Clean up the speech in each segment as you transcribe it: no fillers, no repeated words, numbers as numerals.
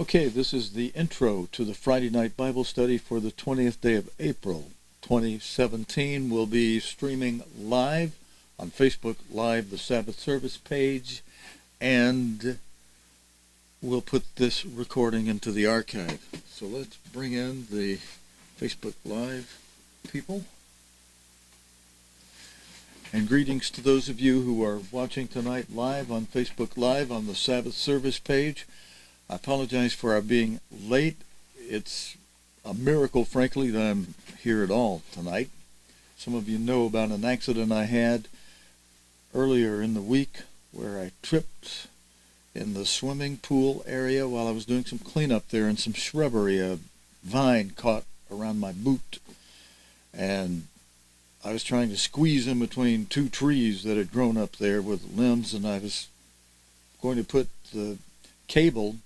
Okay, this is the intro to the Friday night Bible study for the 20th day of April 2017. We'll be streaming live on Facebook Live, the Sabbath service page, and we'll put this recording into the archive. So let's bring in the Facebook Live people. And greetings to those of you who are watching tonight live on Facebook Live on the Sabbath service page. I apologize for our being late. It's a miracle, frankly, that I'm here at all tonight. Some of you know about an accident I had earlier in the week where I tripped in the swimming pool area while I was doing some cleanup there, and some shrubbery, a vine caught around my boot, and I was trying to squeeze in between two trees that had grown up there with limbs, and I was going to put the cable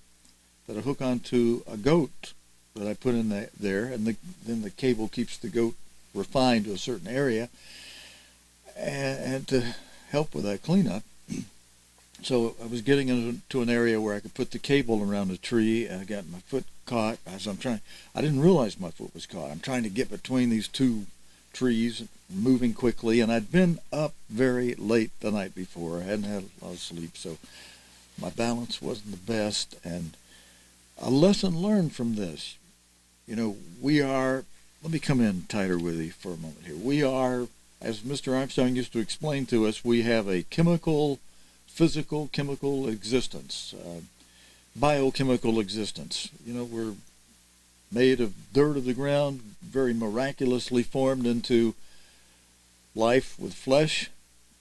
that I hook onto a goat that I put in there, and then the cable keeps the goat refined to a certain area, and to help with that cleanup. So I was getting into an area where I could put the cable around a tree, and I got my foot caught as I'm trying. I didn't realize my foot was caught. I'm trying to get between these two trees, moving quickly, and I'd been up very late the night before. I hadn't had a lot of sleep, so my balance wasn't the best. And a lesson learned from this, let me come in tighter with you for a moment here. We are, as Mr. Armstrong used to explain to us, we have a physical, chemical existence, biochemical existence. We're made of dirt of the ground, very miraculously formed into life with flesh,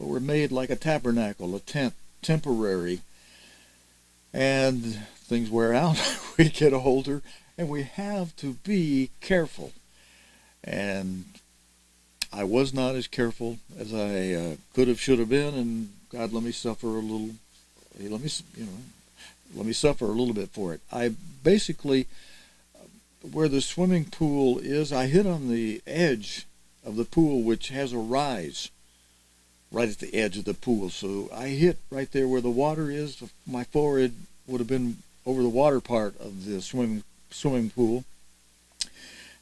but we're made like a tabernacle, a tent, temporary, and things wear out, we get older, and we have to be careful. And I was not as careful as I could have, should have been, and God let me suffer a little. Let me suffer a little bit for it. I basically, where the swimming pool is, I hit on the edge of the pool, which has a rise right at the edge of the pool. So I hit right there where the water is. My forehead would have been over the water part of the swimming pool.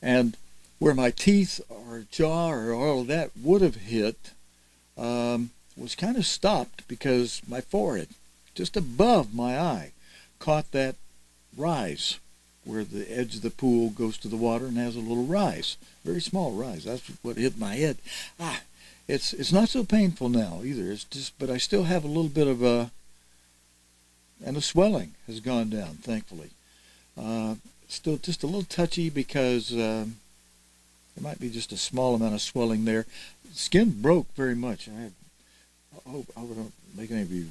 And where my teeth or jaw or all of that would have hit was kind of stopped because my forehead, just above my eye, caught that rise where the edge of the pool goes to the water and has a little rise, very small rise. That's what hit my head. It's not so painful now either. It's just, but I still have a little bit of and the swelling has gone down, thankfully. Still just a little touchy because there might be just a small amount of swelling there. Skin broke very much. I hope I don't make any of you,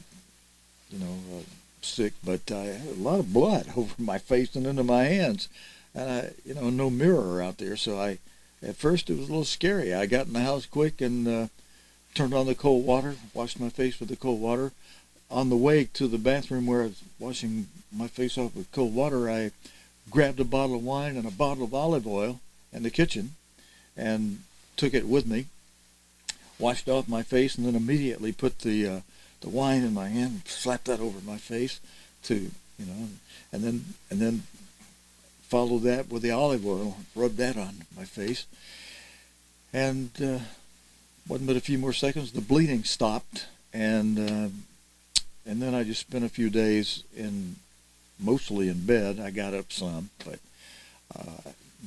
sick, but I had a lot of blood over my face and into my hands, and no mirror out there. So at first it was a little scary. I got in the house quick and turned on the cold water, washed my face with the cold water. On the way to the bathroom where I was washing my face off with cold water, I grabbed a bottle of wine and a bottle of olive oil in the kitchen and took it with me, washed off my face, and then immediately put the wine in my hand, slapped that over my face, and then followed that with the olive oil, rubbed that on my face, and wasn't but a few more seconds, the bleeding stopped, and then I just spent a few days mostly in bed. I got up some, but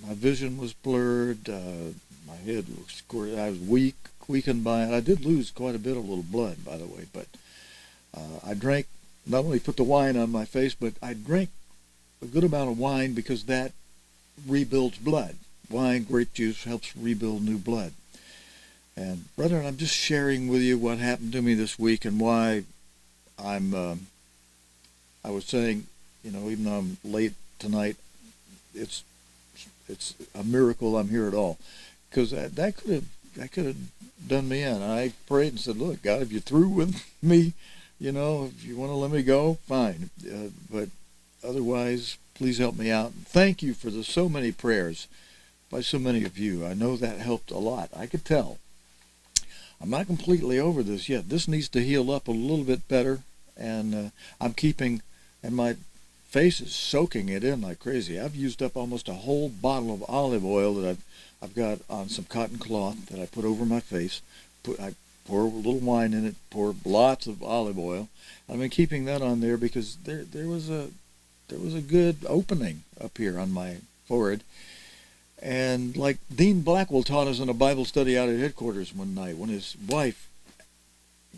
my vision was blurred. My head was, I was weakened by it. I did lose quite a bit of little blood, by the way, but I drank, not only put the wine on my face, but I drank a good amount of wine because that rebuilds blood. Wine, grape juice, helps rebuild new blood. And brethren, I'm just sharing with you what happened to me this week and why I was saying, even though I'm late tonight, it's a miracle I'm here at all, because that could have done me in. I prayed and said, "Look, God, if you're through with me, if you want to let me go, fine. But otherwise, please help me out." And thank you for so many prayers by so many of you. I know that helped a lot. I could tell. I'm not completely over this yet. This needs to heal up a little bit better, and I'm keeping, and my face is soaking it in like crazy. I've used up almost a whole bottle of olive oil that I've got on some cotton cloth that I put over my face. I pour a little wine in it, pour lots of olive oil. I've been keeping that on there because there was a good opening up here on my forehead. And like Dean Blackwell taught us in a Bible study out at headquarters one night, when his wife,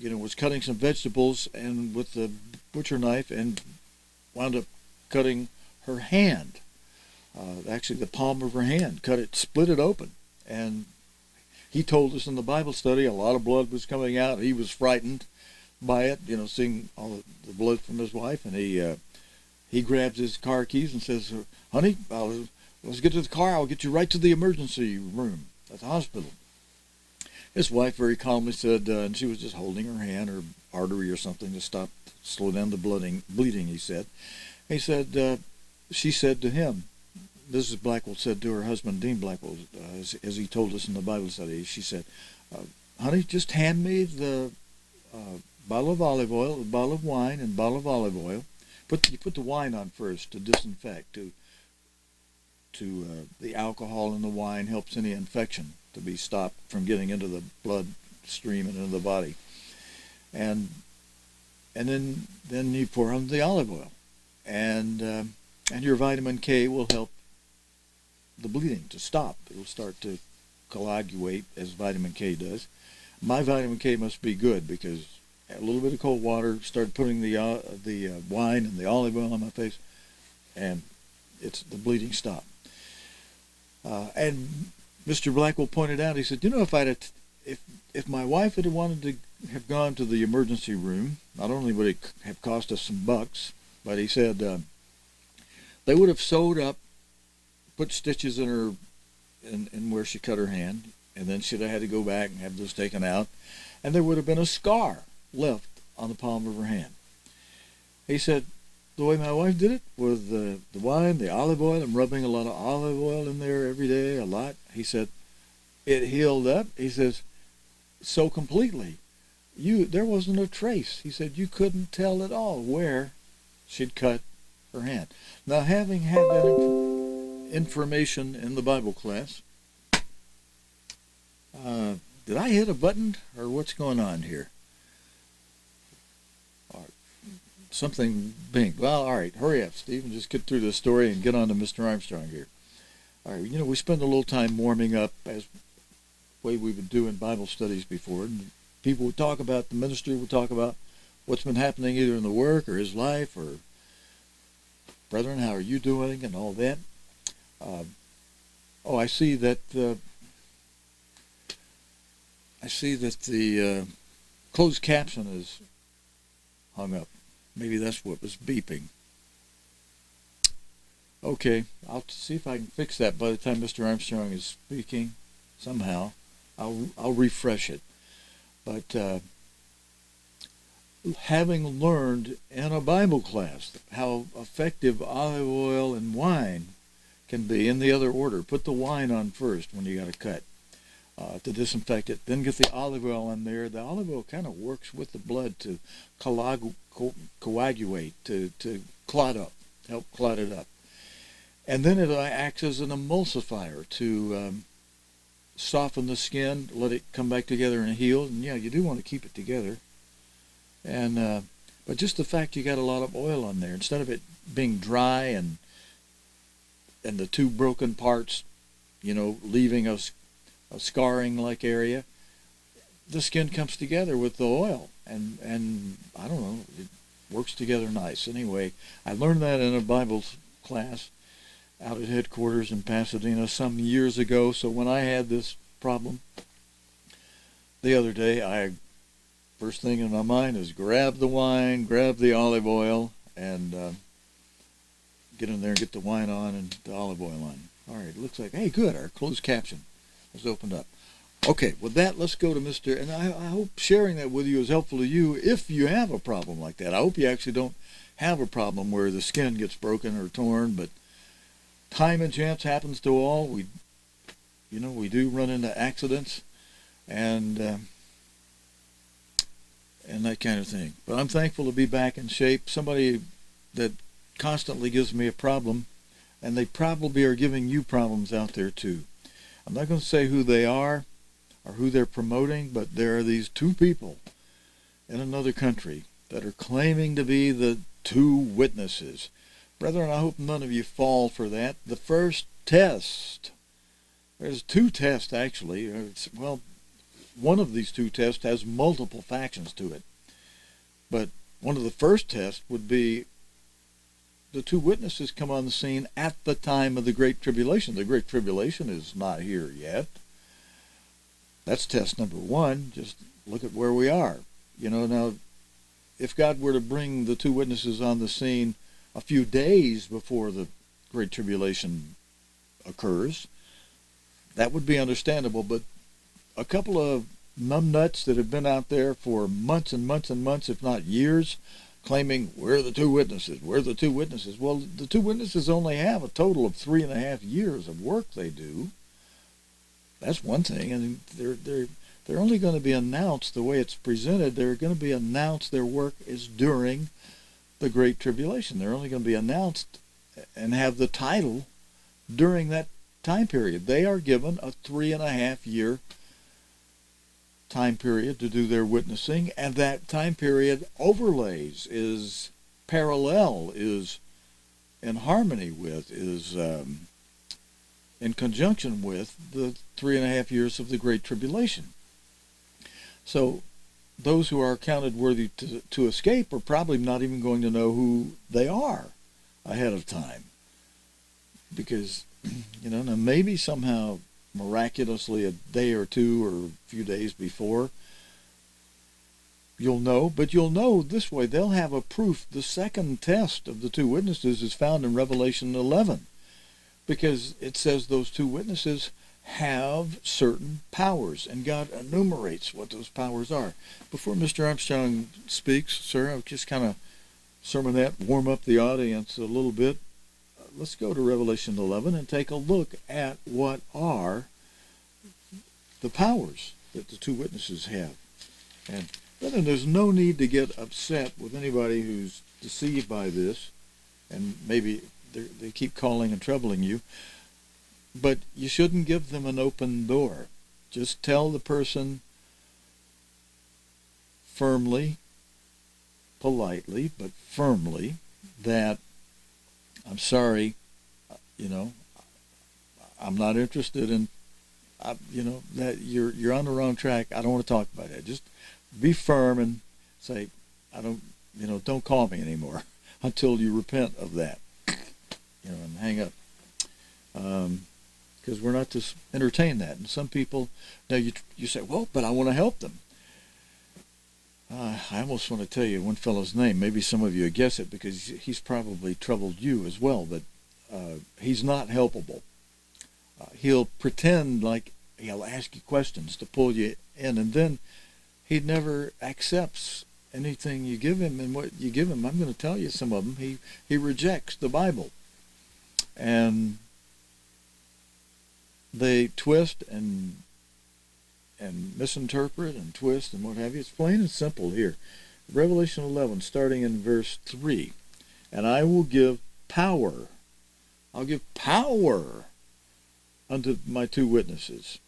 was cutting some vegetables and with the butcher knife and wound up cutting her hand. Actually, the palm of her hand, split it open. And he told us in the Bible study a lot of blood was coming out. He was frightened by it, seeing all the blood from his wife. And he grabs his car keys and says, "Honey, let's get to the car. I'll get you right to the emergency room at the hospital." His wife very calmly said, and she was just holding her hand or artery or something to slow down the bleeding, he said. He said, she said to him, Mrs. Blackwell said to her husband, Dean Blackwell, as he told us in the Bible study, she said, "Honey, just hand me the bottle of olive oil, a bottle of wine, and a bottle of olive oil. You put the wine on first to disinfect, the alcohol in the wine helps any infection to be stopped from getting into the blood stream and into the body. And then you pour on the olive oil, and your vitamin K will help the bleeding to stop. It will start to coagulate as vitamin K does. My vitamin K must be good because a little bit of cold water, started putting the wine and the olive oil on my face, and the bleeding stopped. And Mr. Blackwell pointed out, he said, if my wife had wanted to have gone to the emergency room, not only would it have cost us some bucks, but he said they would have sewed up, put stitches in her, in where she cut her hand, and then she'd have had to go back and have those taken out, and there would have been a scar left on the palm of her hand. He said, the way my wife did it with the wine, the olive oil, and rubbing a lot of olive oil in there every day, a lot. He said, it healed up. He says, so completely. There wasn't a trace. He said, you couldn't tell at all where she'd cut her hand. Now, having had that information in the Bible class, did I hit a button, or what's going on here? Something bing. Well, all right, hurry up, Stephen. Just get through this story and get on to Mr. Armstrong here. All right, we spend a little time warming up as way we would do in Bible studies before. And people would talk about, the minister would talk about what's been happening either in the work or his life, or, brethren, how are you doing, and all that. I see that the closed caption is hung up. Maybe that's what was beeping. Okay, I'll see if I can fix that by the time Mr. Armstrong is speaking. Somehow, I'll refresh it. But having learned in a Bible class how effective olive oil and wine can be in the other order, put the wine on first when you got to cut to disinfect it. Then get the olive oil in there. The olive oil kind of works with the blood to coagulate, to clot up, help clot it up. And then it acts as an emulsifier to soften the skin, let it come back together and heal. And yeah, you do want to keep it together. And but just the fact you got a lot of oil on there, instead of it being dry and the two broken parts, leaving a scarring-like area, the skin comes together with the oil, and I don't know, it works together nice. Anyway, I learned that in a Bible class out at headquarters in Pasadena some years ago. So when I had this problem the other day, first thing in my mind is grab the wine, grab the olive oil, and get in there and get the wine on and the olive oil on. All right, it looks like, hey, good, our closed caption has opened up. Okay, with that, let's go to Mr. And I hope sharing that with you is helpful to you if you have a problem like that. I hope you actually don't have a problem where the skin gets broken or torn, but time and chance happens to all. We do run into accidents and that kind of thing. But I'm thankful to be back in shape. Somebody that constantly gives me a problem, and they probably are giving you problems out there too. I'm not going to say who they are or who they're promoting, but there are these two people in another country that are claiming to be the two witnesses. Brethren, I hope none of you fall for that. The first test, there's two tests actually. Well, one of these two tests has multiple factions to it. But one of the first tests would be the two witnesses come on the scene at the time of the Great Tribulation. The Great Tribulation is not here yet. That's test number one. Just look at where we are. Now, if God were to bring the two witnesses on the scene a few days before the Great Tribulation occurs, that would be understandable. But a couple of numbnuts that have been out there for months and months and months, if not years, claiming, we're the two witnesses, we're the two witnesses. Well, the two witnesses only have a total of 3.5 years of work they do. That's one thing, and they're only going to be announced the way it's presented. They're going to be announced, their work is during the Great Tribulation. They're only going to be announced and have the title during that time period. They are given a 3.5-year time period to do their witnessing, and that time period overlays, is parallel, is in harmony with, is in conjunction with the 3.5 years of the Great Tribulation. So those who are counted worthy to escape are probably not even going to know who they are ahead of time, because now maybe somehow miraculously a day or two or a few days before you'll know, but you'll know this way. They'll have a proof. The second test of the two witnesses is found in Revelation 11, because it says those two witnesses have certain powers, and God enumerates what those powers are. Before Mr. Armstrong speaks, sir, I'll just kind of sermonette, warm up the audience a little bit. Let's go to Revelation 11 and take a look at what are the powers that the two witnesses have. And then there's no need to get upset with anybody who's deceived by this, and maybe they keep calling and troubling you, but you shouldn't give them an open door. Just tell the person firmly, politely, but firmly, that I'm sorry, I'm not interested in, that you're on the wrong track. I don't want to talk about that. Just be firm and say, don't call me anymore until you repent of that, and hang up. Because we're not to entertain that. And some people, now you say, well, but I want to help them. I almost want to tell you one fellow's name. Maybe some of you guess it, because he's probably troubled you as well, but he's not helpable. He'll pretend like he'll ask you questions to pull you in, and then he never accepts anything you give him. And what you give him, I'm going to tell you some of them, he rejects the Bible. And they twist and misinterpret and twist and what have you. It's plain and simple here. Revelation 11, starting in verse 3. And I will give power. I'll give power unto my two witnesses,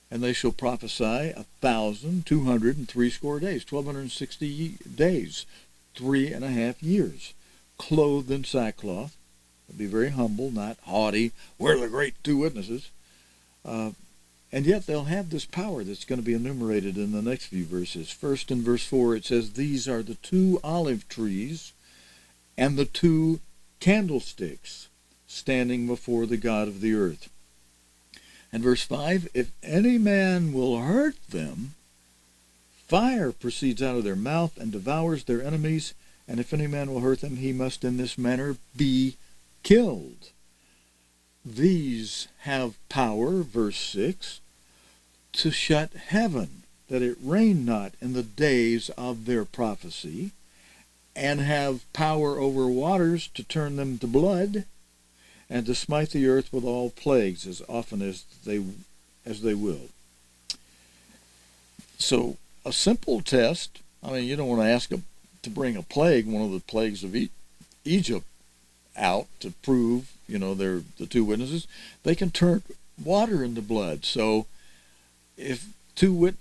and they shall prophesy 1,260 days, 1,260 days, 3.5 years, clothed in sackcloth. They'll be very humble, not haughty. We're the great two witnesses. And yet they'll have this power that's going to be enumerated in the next few verses. First, in verse 4, it says, these are the 2 olive trees and the 2 candlesticks standing before the God of the earth. And verse 5, if any man will hurt them, fire proceeds out of their mouth and devours their enemies. And if any man will hurt them, he must in this manner be killed. These have power, verse 6, to shut heaven, that it rain not in the days of their prophecy, and have power over waters to turn them to blood, and to smite the earth with all plagues as often as they will. So a simple test. I mean, you don't want to ask them to bring a plague, one of the plagues of Egypt, out to prove, they're the two witnesses, they can turn water into blood. So if two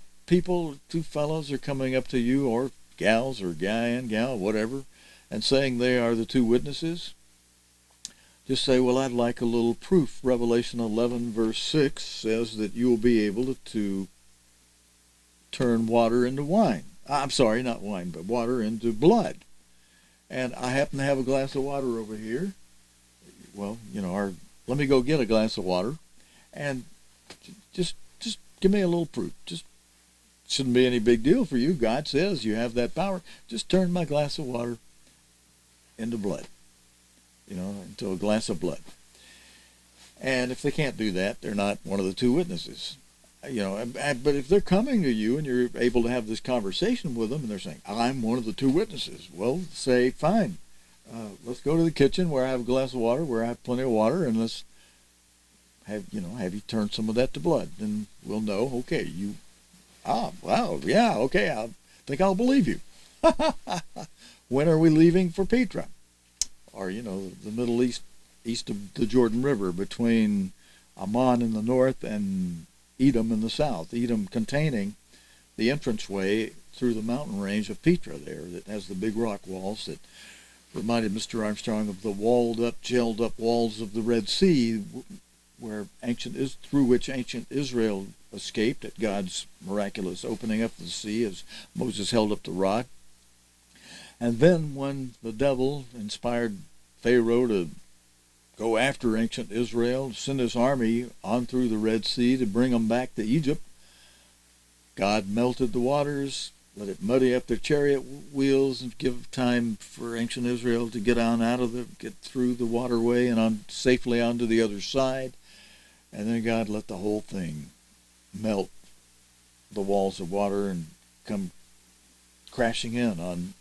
fellows are coming up to you, or gals, or guy and gal, whatever, and saying they are the two witnesses, just say, well, I'd like a little proof. Revelation 11 verse 6 says that you will be able to turn water into wine. I'm sorry, not wine, but water into blood. And I happen to have a glass of water over here. Well, let me go get a glass of water, and just give me a little proof. Just shouldn't be any big deal for you. God says you have that power. Just turn my glass of water into blood, into a glass of blood. And if they can't do that, they're not one of the two witnesses. But if they're coming to you and you're able to have this conversation with them, and they're saying, I'm one of the two witnesses, well, say, fine. Let's go to the kitchen where I have a glass of water, where I have plenty of water, and let's have you turn some of that to blood. And we'll know, okay, wow, yeah, okay, I think I'll believe you. When are we leaving for Petra? Or, the Middle East, east of the Jordan River, between Amman in the north and Edom in the south. Edom containing the entranceway through the mountain range of Petra there, that has the big rock walls that reminded Mr. Armstrong of the walled-up, gelled-up walls of the Red Sea, through which ancient Israel escaped at God's miraculous opening up of the sea as Moses held up the rod. And then when the devil inspired Pharaoh to go after ancient Israel, send his army on through the Red Sea to bring them back to Egypt, God melted the waters, let it muddy up their chariot wheels, and give time for ancient Israel to get through the waterway and safely onto the other side. And then God let the whole thing melt the walls of water and come crashing in on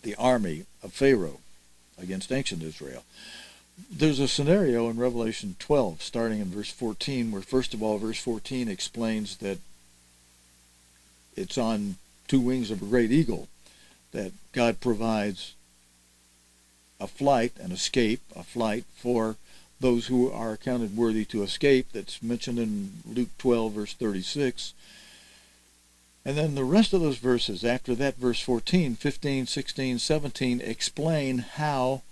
the army of Pharaoh against ancient Israel. There's a scenario in Revelation 12, starting in verse 14, where first of all, verse 14 explains that it's on two wings of a great eagle that God provides a flight for those who are accounted worthy to escape. That's mentioned in Luke 12, verse 36. And then the rest of those verses, after that, verse 14, 15, 16, 17, explain how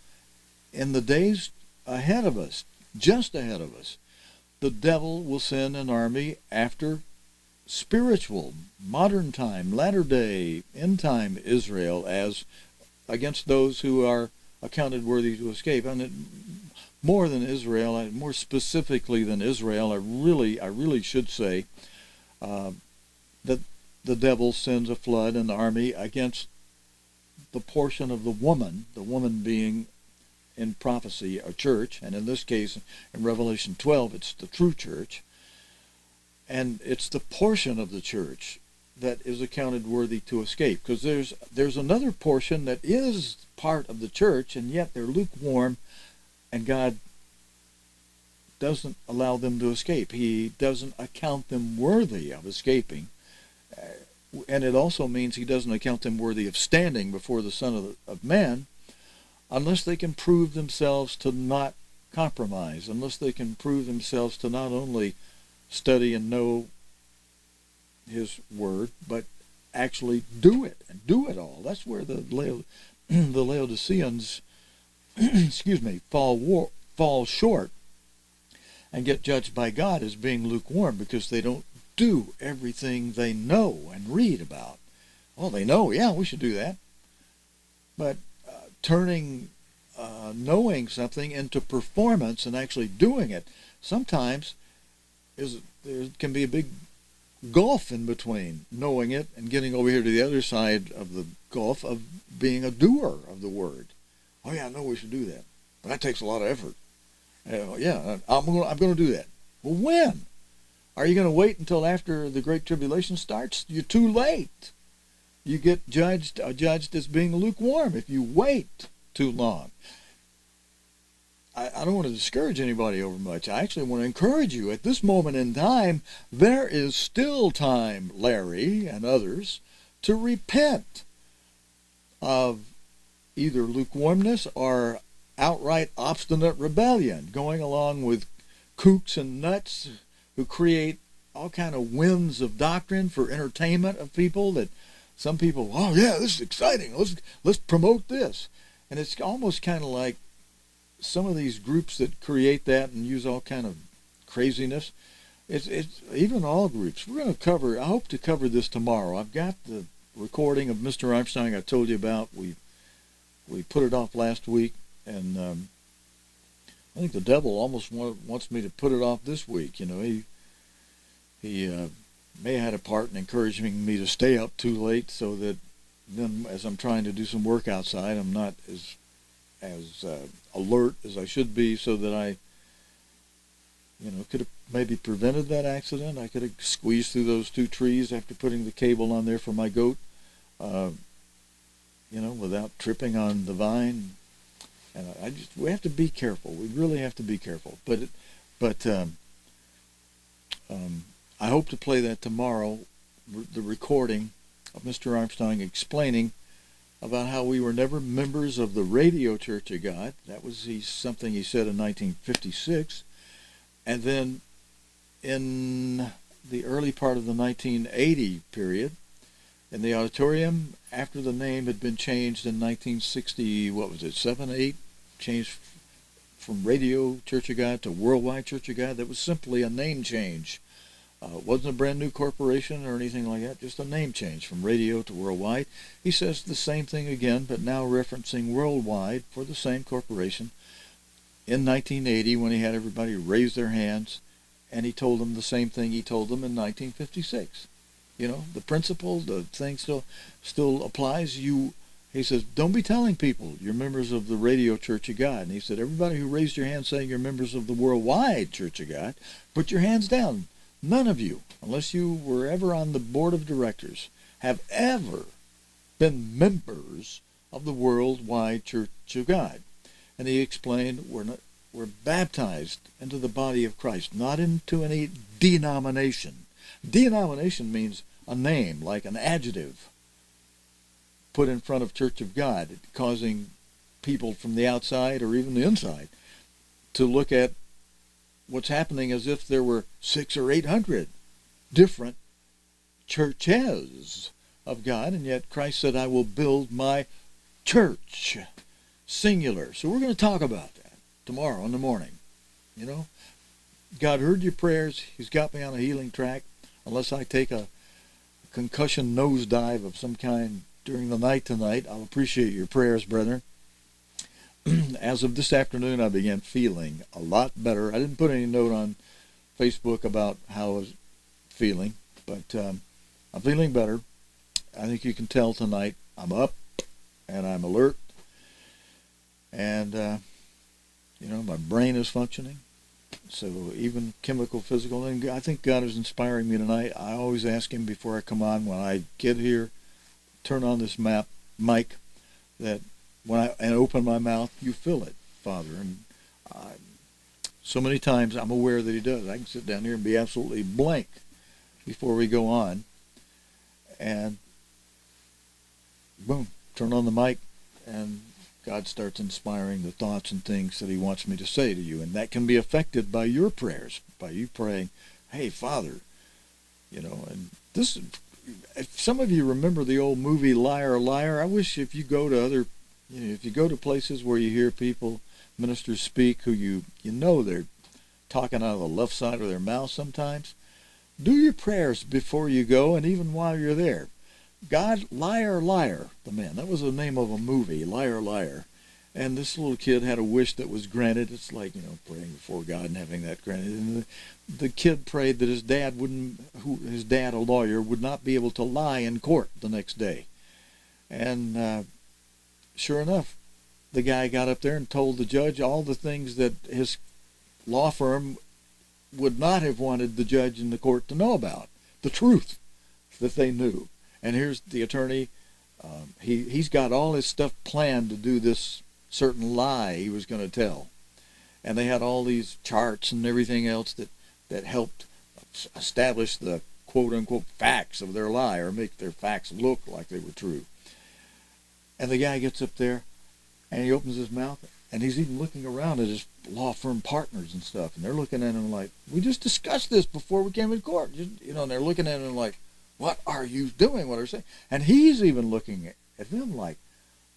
in the days ahead of us, just ahead of us, the devil will send an army after spiritual, modern time, latter day, end time Israel, as against those who are accounted worthy to escape. And more than Israel, more specifically than Israel, I really should say that the devil sends a flood and army against the portion of the woman being in prophecy a church, and in this case in Revelation 12 it's the true church, and it's the portion of the church that is accounted worthy to escape, because there's another portion that is part of the church and yet they're lukewarm, and God doesn't allow them to escape. He doesn't account them worthy of escaping. And it also means he doesn't account them worthy of standing before the Son of Man unless they can prove themselves to not compromise, unless they can prove themselves to not only study and know his word, but actually do it, and do it all. That's where the Laodiceans fall short and get judged by God as being lukewarm, because they don't do everything they know and read about. Well, they know, yeah, we should do that. But turning knowing something into performance and actually doing it, sometimes there can be a big gulf in between knowing it and getting over here to the other side of the gulf of being a doer of the word. Oh yeah, I know we should do that, but that takes a lot of effort. Yeah, I'm going to do that. Well, when? Are you going to wait until after the Great Tribulation starts? You're too late. You get judged as being lukewarm if you wait too long. I don't want to discourage anybody over much. I actually want to encourage you. At this moment in time, there is still time, Larry and others, to repent of either lukewarmness or outright obstinate rebellion, going along with kooks and nuts who create all kind of winds of doctrine for entertainment of people. That some people, oh yeah, this is exciting, let's promote this. And it's almost kind of like some of these groups that create that and use all kind of craziness. It's even all groups. We're going to cover, I hope to cover this tomorrow. I've got the recording of Mr. Armstrong I told you about. We put it off last week, and I think the devil almost wants me to put it off this week. You know, he may have had a part in encouraging me to stay up too late, so that then as I'm trying to do some work outside, I'm not as alert as I should be, so that I, could have maybe prevented that accident. I could have squeezed through those two trees after putting the cable on there for my goat, without tripping on the vine. And we have to be careful. We really have to be careful. But I hope to play that tomorrow, the recording of Mr. Armstrong explaining about how we were never members of the Radio Church of God. That was something he said in 1956. And then in the early part of the 1980 period, in the auditorium, after the name had been changed in 1960, 7, 8, changed from Radio Church of God to Worldwide Church of God. That was simply a name change. It wasn't a brand new corporation or anything like that, just a name change from Radio to Worldwide. He says the same thing again, but now referencing Worldwide for the same corporation in 1980, when he had everybody raise their hands, and he told them the same thing he told them in 1956. The principle, the thing still applies. He says, don't be telling people you're members of the Radio Church of God. And he said, everybody who raised your hand saying you're members of the Worldwide Church of God, put your hands down. None of you, unless you were ever on the board of directors, have ever been members of the Worldwide Church of God. And he explained, we're baptized into the body of Christ, not into any denomination. Denomination means a name, like an adjective put in front of Church of God, causing people from the outside or even the inside to look at what's happening as if there were 600 or 800 different churches of God, and yet Christ said, I will build my church, singular. So we're going to talk about that tomorrow in the morning. God heard your prayers. He's got me on a healing track. Unless I take a concussion nosedive of some kind during the night tonight, I'll appreciate your prayers, brethren. As of this afternoon, I began feeling a lot better. I didn't put any note on Facebook about how I was feeling, but I'm feeling better. I think you can tell tonight I'm up and I'm alert, and my brain is functioning. So even chemical, physical, and I think God is inspiring me tonight. I always ask him before I come on, when I get here, turn on this mic, that when I open my mouth, you fill it, Father. And so many times I'm aware that he does. I can sit down here and be absolutely blank before we go on, and boom, turn on the mic, and God starts inspiring the thoughts and things that he wants me to say to you. And that can be affected by your prayers, by you praying, hey, Father, and this, if some of you remember the old movie Liar, Liar, I wish if you go to if you go to places where you hear people, ministers speak, who they're talking out of the left side of their mouth sometimes, do your prayers before you go and even while you're there. God, liar, liar, the man. That was the name of a movie, Liar, Liar. And this little kid had a wish that was granted. It's like, praying before God and having that granted. And the kid prayed that his dad, a lawyer, would not be able to lie in court the next day. And sure enough, the guy got up there and told the judge all the things that his law firm would not have wanted the judge in the court to know about, the truth that they knew. And here's the attorney. He's got all his stuff planned to do this certain lie he was going to tell. And they had all these charts and everything else that helped establish the quote-unquote facts of their lie, or make their facts look like they were true. And the guy gets up there, and he opens his mouth, And he's even looking around at his law firm partners and stuff, and they're looking at him like, we just discussed this before we came in court. You know, and they're looking at him like, what are you doing? What are you saying? And he's even looking at them like,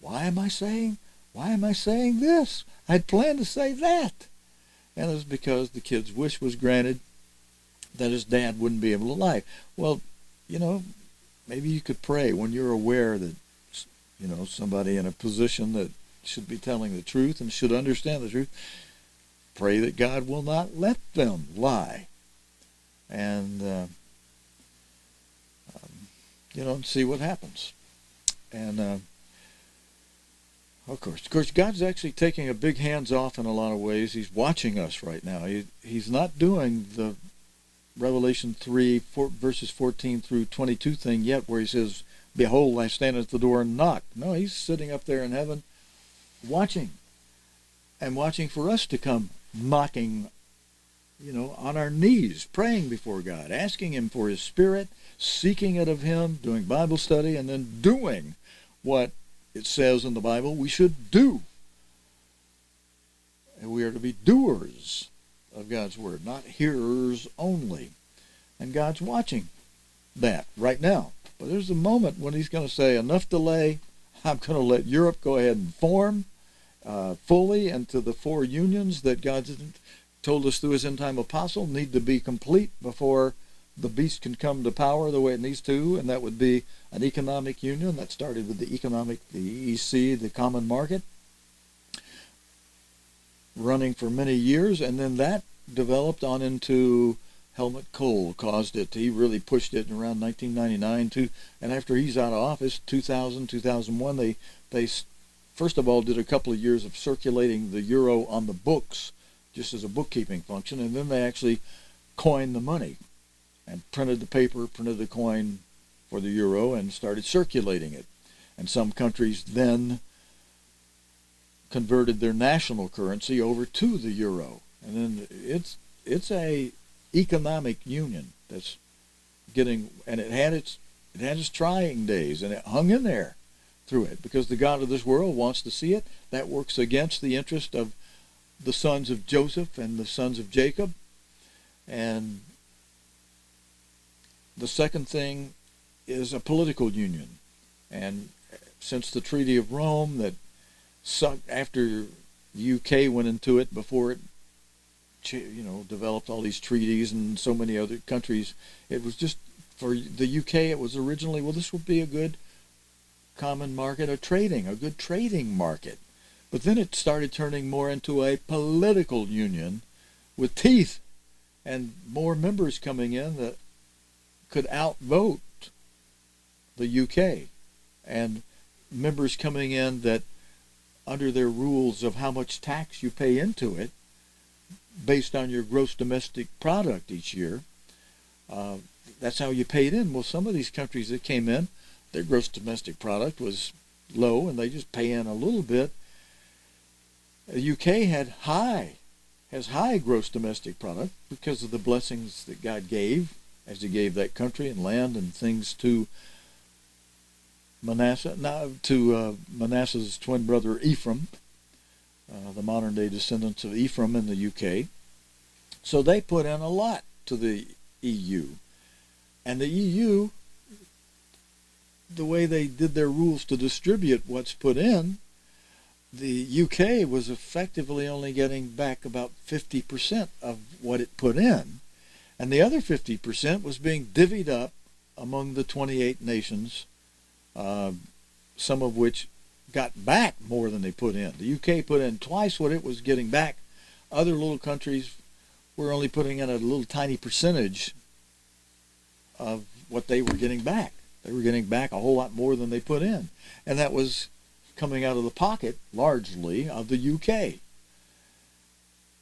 why am I saying this? I'd planned to say that. And it was because the kid's wish was granted that his dad wouldn't be able to lie. Well, you know, maybe you could pray when you're aware that, you know, somebody in a position that should be telling the truth and should understand the truth. Pray that God will not let them lie. And, you know, see what happens. And, of course, God's actually taking a big hands off in a lot of ways. He's watching us right now. He's not doing the Revelation 3, verses 14 through 22 thing yet, where he says, behold, I stand at the door and knock. No, he's sitting up there in heaven watching, and watching for us to come knocking, you know, on our knees, praying before God, asking him for his Spirit, seeking it of him, doing Bible study, and then doing what it says in the Bible we should do. And we are to be doers of God's word, not hearers only. And God's watching that right now. But there's a moment when he's going to say, enough delay. I'm going to let Europe go ahead and form fully into the 4 unions that God told us through his end-time apostle need to be complete before the beast can come to power the way it needs to, and that would be an economic union that started with the EEC, the common market, running for many years, and then that developed on into Helmut Kohl caused it. He really pushed it in around 1999, and after he's out of office, 2000, 2001, they first of all did a couple of years of circulating the euro on the books, just as a bookkeeping function, and then they actually coined the money and printed the paper, printed the coin for the euro, and started circulating it. And some countries then converted their national currency over to the euro. And then it's a economic union that's getting, and it had its trying days, and it hung in there through it, because the God of this world wants to see it. That works against the interest of the sons of Joseph and the sons of Jacob. And the second thing is a political union. And since the Treaty of Rome that sucked after the UK went into it, before it, you know, developed all these treaties and so many other countries, it was just, for the UK, it was originally, well, this would be a good common market, a good trading market. But then it started turning more into a political union with teeth and more members coming in that could outvote the UK, and members coming in that, under their rules of how much tax you pay into it based on your gross domestic product each year, that's how you paid in. Well, some of these countries that came in, their gross domestic product was low, and they just pay in a little bit. The UK has high gross domestic product because of the blessings that God gave, as he gave that country and land and things to Manasseh, Manasseh's twin brother Ephraim, the modern day descendants of Ephraim in the UK. So they put in a lot to the EU. And the EU, the way they did their rules to distribute what's put in, the UK was effectively only getting back about 50% of what it put in. And the other 50% was being divvied up among the 28 nations, some of which got back more than they put in. The UK put in twice what it was getting back. Other little countries were only putting in a little tiny percentage of what they were getting back. They were getting back a whole lot more than they put in. And that was coming out of the pocket, largely, of the UK.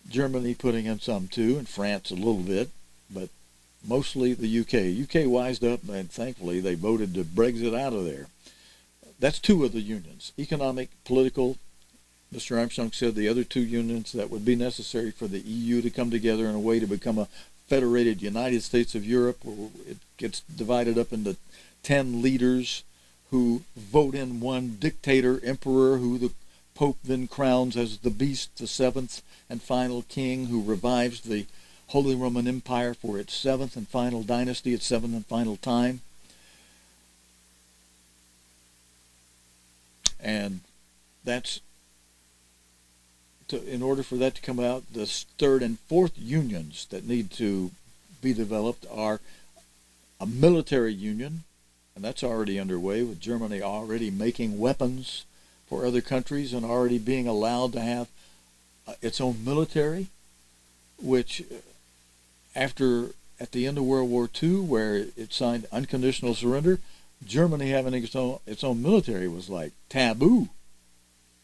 Germany putting in some too, and France a little bit, but mostly the UK. UK wised up, and thankfully they voted to Brexit out of there. That's two of the unions, economic, political. Mr. Armstrong said the other two unions that would be necessary for the EU to come together in a way to become a federated United States of Europe, where it gets divided up into 10 leaders who vote in one dictator, emperor, who the Pope then crowns as the beast the seventh and final king who revives the Holy Roman Empire for its seventh and final dynasty, its seventh and final time. And that's, in order for that to come out, the third and fourth unions that need to be developed are a military union, and that's already underway, with Germany already making weapons for other countries and already being allowed to have its own military, which at the end of World War II, where it signed unconditional surrender, Germany having its own military was like taboo.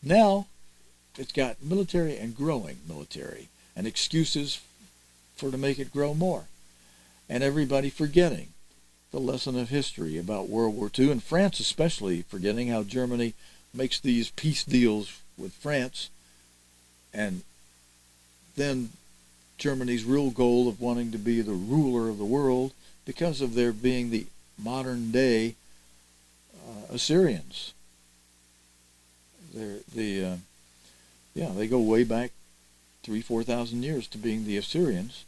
Now it's got military and growing military and excuses to make it grow more. And everybody forgetting the lesson of history about World War II, and France especially forgetting how Germany makes these peace deals with France, and then Germany's real goal of wanting to be the ruler of the world because of their being the modern day Assyrians. They go way back 3,000-4,000 years to being the Assyrians.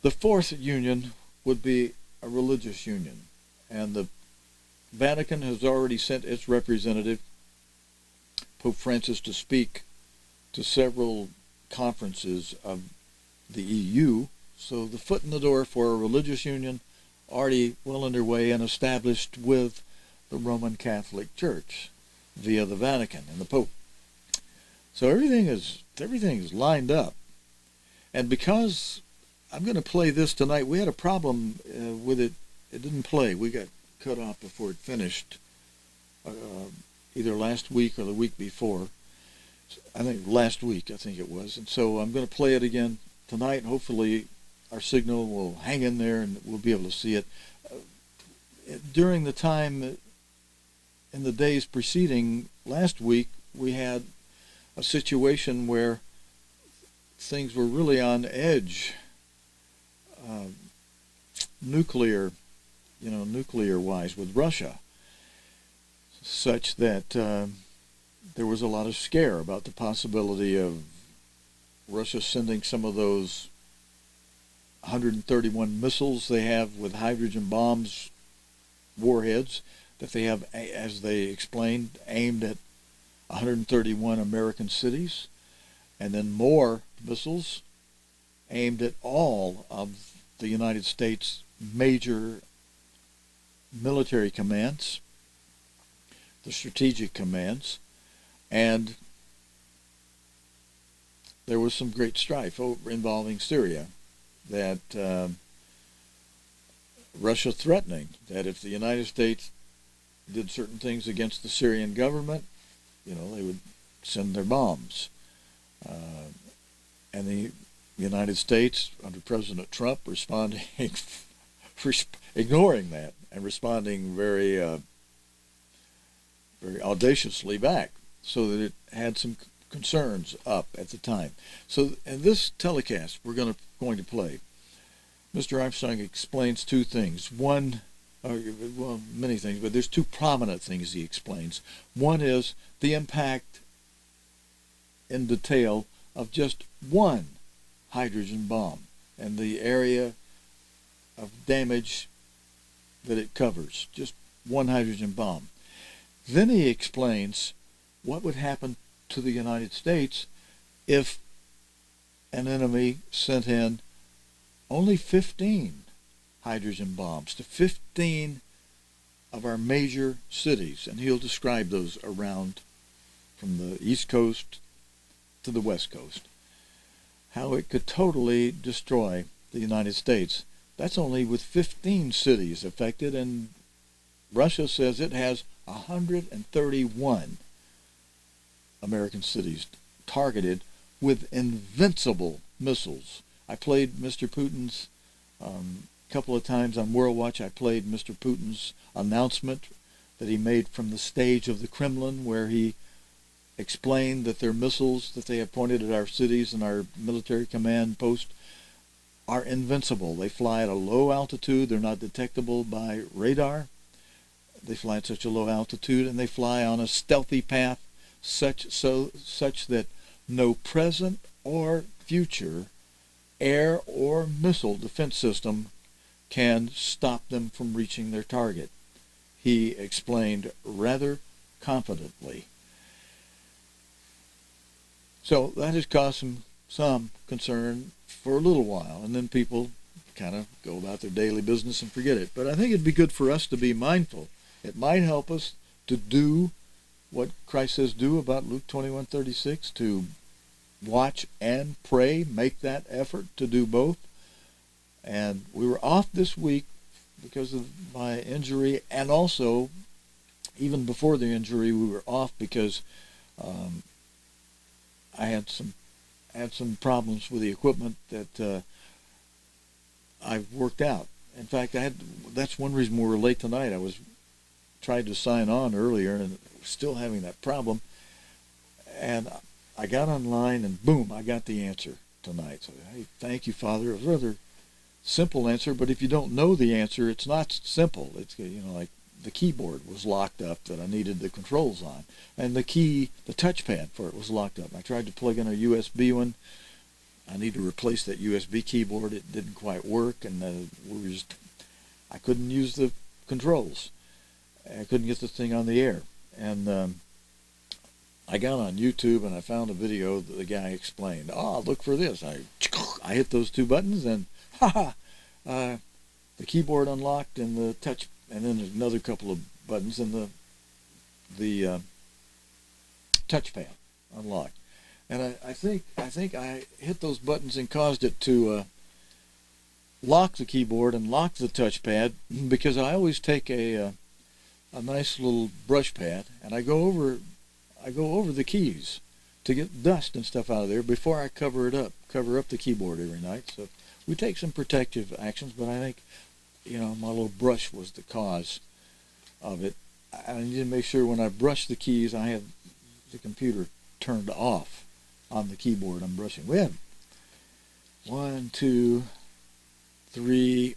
The fourth union would be a religious union, and the Vatican has already sent its representative, Pope Francis, to speak to several conferences of the EU. So the foot in the door for a religious union already well underway and established with the Roman Catholic Church via the Vatican and the Pope. So everything is lined up. And because I'm going to play this tonight, we had a problem with it. It didn't play. We got cut off before it finished, either last week or the week before. I think last week, I think it was. And so I'm going to play it again tonight. Hopefully our signal will hang in there and we'll be able to see it. During the time in the days preceding last week, we had a situation where things were really on edge, nuclear-wise with Russia, such that there was a lot of scare about the possibility of Russia sending some of those 131 missiles they have with hydrogen bombs, warheads, that they have, as they explained, aimed at 131 American cities, and then more missiles aimed at all of the United States major military commands, the strategic commands, and there was some great strife involving Syria, that Russia threatening that if the United States did certain things against the Syrian government, they would send their bombs. And the United States, under President Trump, responding, ignoring that and responding very, very audaciously back, so that it had some concerns up at the time. So in this telecast we're going to play, Mr. Armstrong explains two things. One, well, many things, but there's two prominent things he explains. One is the impact in detail of just one hydrogen bomb and the area of damage that it covers, just one hydrogen bomb. Then he explains what would happen to the United States if an enemy sent in only 15 hydrogen bombs to 15 of our major cities, and he'll describe those around from the East Coast to the West Coast, how it could totally destroy the United States. That's only with 15 cities affected, and Russia says it has 131 American cities targeted with invincible missiles. I played Mr. Putin's couple of times on World Watch. I played Mr. Putin's announcement that he made from the stage of the Kremlin, where he explained that their missiles that they have pointed at our cities and our military command post are invincible. They fly at a low altitude. They're not detectable by radar. They fly at such a low altitude, and they fly on a stealthy path such that no present or future air or missile defense system can stop them from reaching their target, he explained rather confidently. So that has caused some concern for a little while, and then people kind of go about their daily business and forget it. But I think it'd be good for us to be mindful. It might help us to do what Christ says do about Luke 21:36, to watch and pray, make that effort to do both. And we were off this week because of my injury, and also even before the injury we were off because I had some problems with the equipment that I've worked out. In fact, that's one reason we were late tonight. I was tried to sign on earlier and still having that problem, and I got online and boom, I got the answer tonight. So hey, thank you, Father. It was a rather simple answer, but if you don't know the answer, it's not simple. It's, you know, like the keyboard was locked up that I needed the controls on, and the touchpad for it was locked up. I tried to plug in a USB one. I need to replace that USB keyboard. It didn't quite work, and I couldn't use the controls. I couldn't get the thing on the air. And I got on YouTube and I found a video that the guy explained. Oh, look for this. I hit those two buttons and the keyboard unlocked and the touch, and then another couple of buttons and the touchpad unlocked. And I think I hit those buttons and caused it to lock the keyboard and lock the touchpad, because I always take a nice little brush pad and I go over the keys to get dust and stuff out of there before I cover up the keyboard every night. So we take some protective actions, but I think, you know, my little brush was the cause of it. I need to make sure when I brush the keys, I have the computer turned off on the keyboard I'm brushing. We have 1, 2, 3,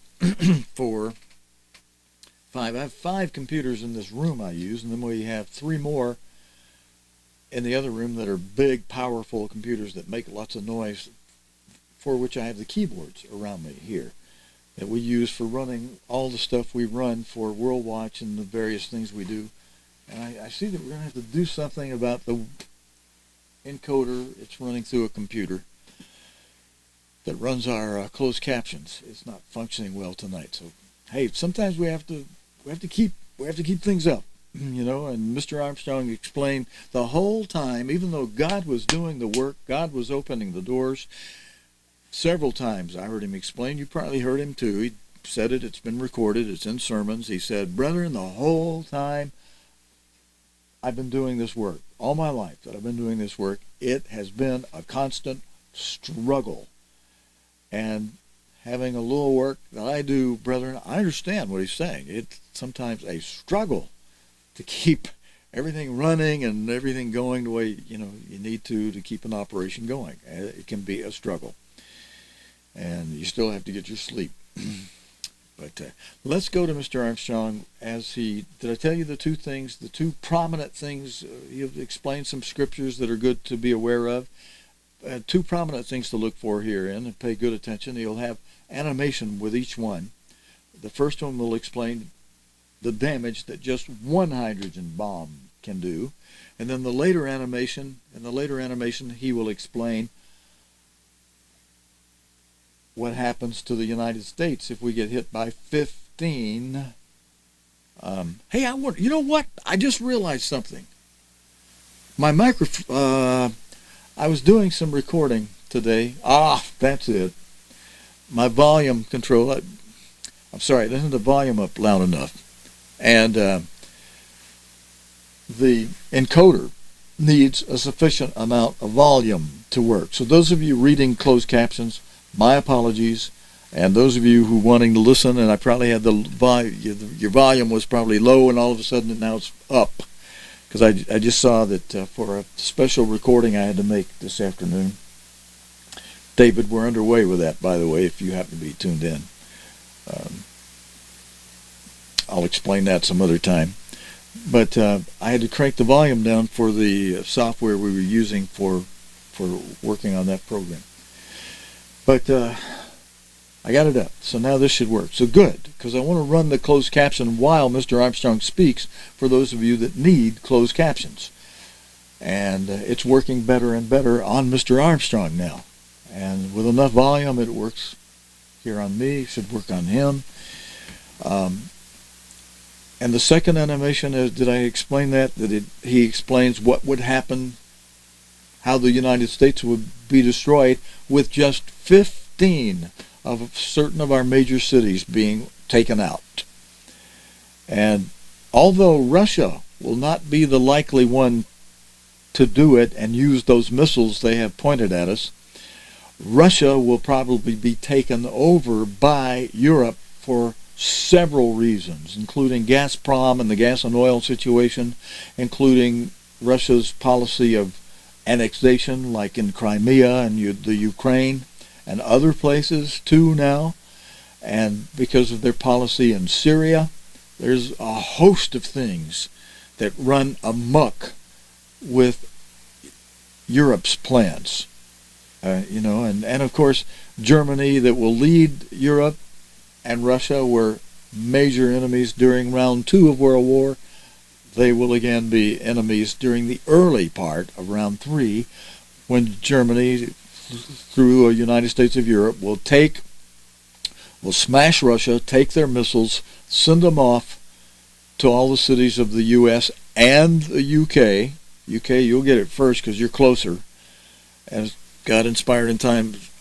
4, 5. I have 5 computers in this room I use, and then we have 3 more in the other room that are big, powerful computers that make lots of noise, for which I have the keyboards around me here that we use for running all the stuff we run for World Watch and the various things we do. And I see that we're going to have to do something about the encoder. It's running through a computer that runs our closed captions. It's not functioning well tonight. So, hey, sometimes we have to keep things up, you know. And Mr. Armstrong explained the whole time, even though God was doing the work, God was opening the doors. Several times I heard him explain. You probably heard him too. He said it. It's been recorded. It's in sermons. He said, "Brethren, the whole time I've been doing this work, all my life that I've been doing this work, it has been a constant struggle. And having a little work that I do, brethren, I understand what he's saying. It's sometimes a struggle to keep everything running and everything going the way, you know, you need to keep an operation going. It can be a struggle. And you still have to get your sleep." But let's go to Mr. Armstrong as did I tell you the two prominent things? You've explained some scriptures that are good to be aware of. 2 prominent things to look for herein, and pay good attention. You'll have animation with each one. The first one will explain the damage that just one hydrogen bomb can do. And then in the later animation, he will explain what happens to the United States if we get hit by 15. Hey, you know what? I just realized something. My microphone, I was doing some recording today. That's it. My volume control, I'm sorry, it isn't the volume up loud enough. And the encoder needs a sufficient amount of volume to work. So those of you reading closed captions, my apologies. And those of you who wanting to listen, and I probably had your volume was probably low, and all of a sudden now it's up. Because I just saw that for a special recording I had to make this afternoon. David, we're underway with that, by the way, if you happen to be tuned in. I'll explain that some other time. But I had to crank the volume down for the software we were using for working on that program. But I got it up, so now this should work. So good, because I want to run the closed caption while Mr. Armstrong speaks for those of you that need closed captions. And it's working better and better on Mr. Armstrong now. And with enough volume, it works here on me. It should work on him. And the second animation, did I explain that? He explains what would happen, how the United States would be destroyed with just 15 of certain of our major cities being taken out. And although Russia will not be the likely one to do it and use those missiles they have pointed at us, Russia will probably be taken over by Europe for several reasons, including Gazprom and the gas and oil situation, including Russia's policy of annexation, like in Crimea and the Ukraine and other places too now, and because of their policy in Syria. There's a host of things that run amok with Europe's plans, and of course Germany, that will lead Europe, and Russia were major enemies during round 2 of World War. They will again be enemies during the early part of round 3, when Germany, through the United States of Europe, will smash Russia, take their missiles, send them off to all the cities of the U.S. and the UK. UK, you'll get it first because you're closer. As God inspired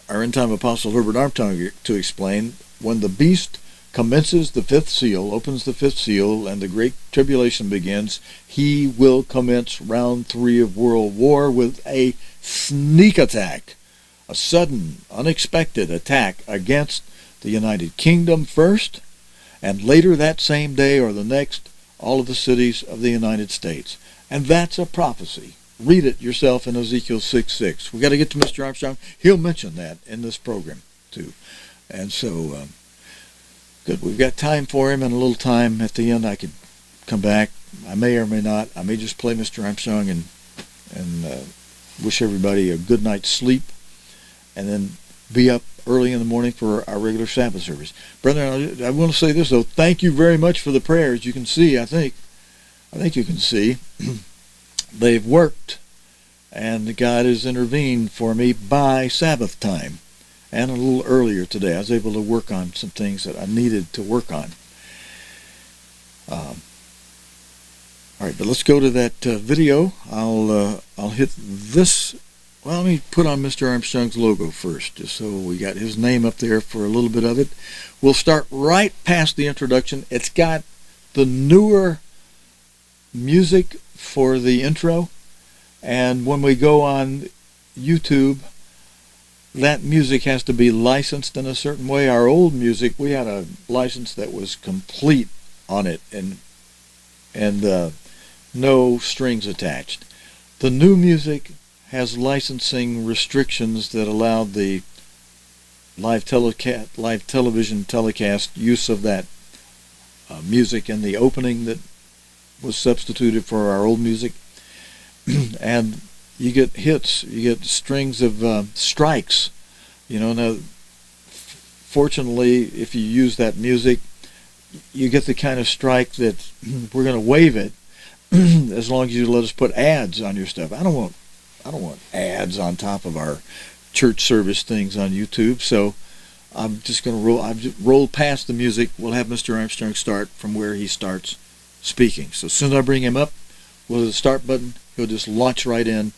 our end-time apostle Herbert Armstrong to explain, when the beast commences the 5th seal, opens the 5th seal, and the Great Tribulation begins, he will commence round 3 of World War with a sneak attack, a sudden, unexpected attack against the United Kingdom first, and later that same day or the next, all of the cities of the United States. And that's a prophecy. Read it yourself in Ezekiel 6:6. We've got to get to Mr. Armstrong. He'll mention that in this program, too. And so, good. We've got time for him, and a little time at the end. I could come back. I may or may not. I may just play Mr. Armstrong and wish everybody a good night's sleep, and then be up early in the morning for our regular Sabbath service. Brethren, I want to say this, though. Thank you very much for the prayers. You can see, I think you can see, they've worked, and God has intervened for me by Sabbath time. And a little earlier today, I was able to work on some things that I needed to work on. All right, but let's go to that video. I'll hit this. Well, let me put on Mr. Armstrong's logo first, just so we got his name up there for a little bit of it. We'll start right past the introduction. It's got the newer music for the intro, and when we go on YouTube, that music has to be licensed in a certain way. Our old music, we had a license that was complete on it, and no strings attached. The new music has licensing restrictions that allowed the live television telecast use of that music in the opening that was substituted for our old music. And you get hits, you get strings of strikes. Now, fortunately, if you use that music, you get the kind of strike that we're going to waive it as long as you let us put ads on your stuff. I don't want ads on top of our church service things on YouTube, so I'm just going to I've rolled past the music. We'll have Mr. Armstrong start from where he starts speaking. So as soon as I bring him up, with the start button, he'll just launch right in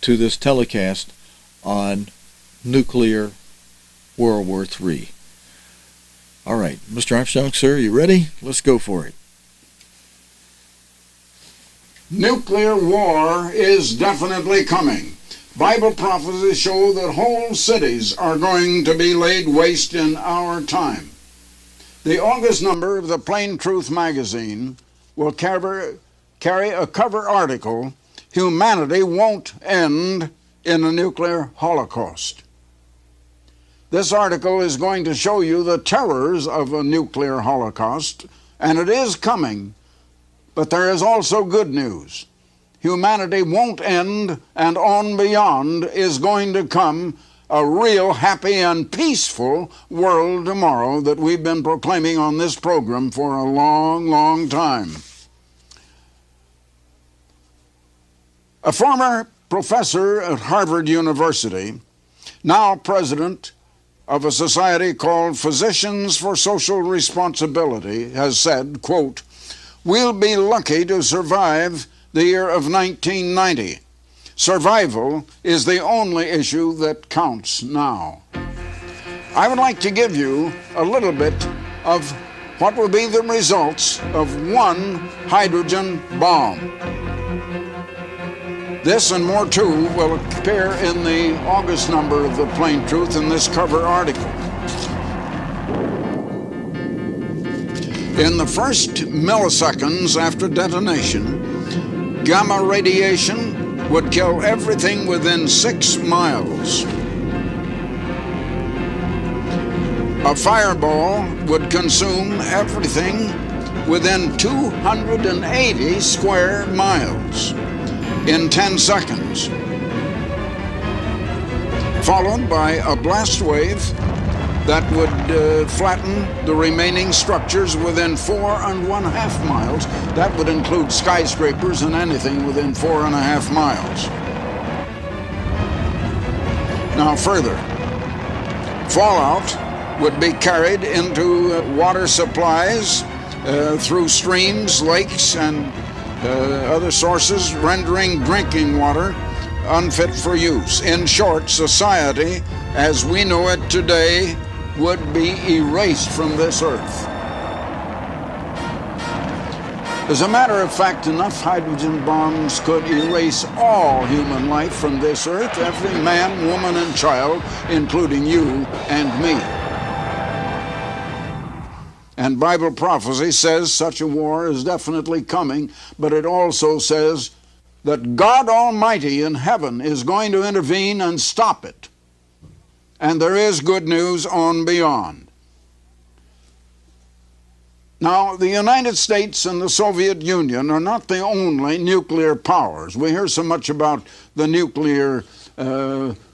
to this telecast on nuclear World War III. All right, Mr. Armstrong, sir, you ready? Let's go for it. Nuclear war is definitely coming. Bible prophecies show that whole cities are going to be laid waste in our time. The August number of the Plain Truth magazine will carry a cover article, "Humanity Won't End in a Nuclear Holocaust." This article is going to show you the terrors of a nuclear holocaust, and it is coming. But there is also good news. Humanity won't end, and on beyond is going to come a real happy and peaceful world tomorrow that we've been proclaiming on this program for a long, long time. A former professor at Harvard University, now president of a society called Physicians for Social Responsibility, has said, quote, "We'll be lucky to survive the year of 1990. Survival is the only issue that counts now." I would like to give you a little bit of what will be the results of one hydrogen bomb. This and more too will appear in the August number of the Plain Truth in this cover article. In the first milliseconds after detonation, gamma radiation would kill everything within 6 miles. A fireball would consume everything within 280 square miles in 10 seconds, followed by a blast wave that would flatten the remaining structures within 4.5 miles. That would include skyscrapers and anything within 4.5 miles. Now further, fallout would be carried into water supplies through streams, lakes, and other sources, rendering drinking water unfit for use. In short, society as we know it today would be erased from this earth. As a matter of fact, enough hydrogen bombs could erase all human life from this earth, every man, woman, and child, including you and me. And Bible prophecy says such a war is definitely coming, but it also says that God Almighty in heaven is going to intervene and stop it. And there is good news on beyond. Now, the United States and the Soviet Union are not the only nuclear powers. We hear so much about the nuclear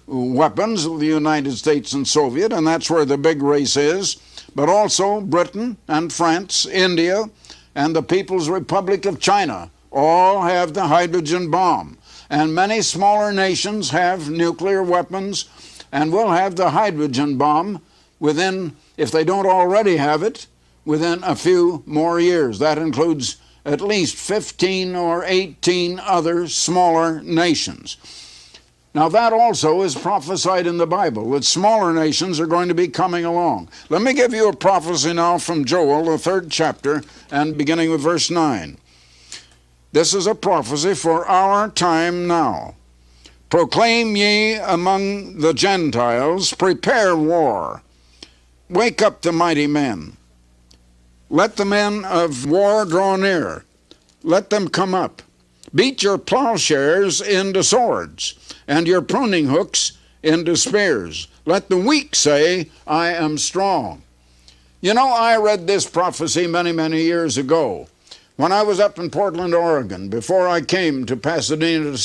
weapons of the United States and Soviet, and that's where the big race is. But also Britain and France, India, and the People's Republic of China all have the hydrogen bomb. And many smaller nations have nuclear weapons and will have the hydrogen bomb within, if they don't already have it, within a few more years. That includes at least 15 or 18 other smaller nations. Now that also is prophesied in the Bible, that smaller nations are going to be coming along. Let me give you a prophecy now from Joel, the 3rd chapter, and beginning with verse 9. This is a prophecy for our time now. Proclaim ye among the Gentiles, prepare war. Wake up the mighty men. Let the men of war draw near. Let them come up. Beat your plowshares into swords, and your pruning hooks into spears. Let the weak say, I am strong. You know, I read this prophecy many, many years ago when I was up in Portland, Oregon, before I came to Pasadena to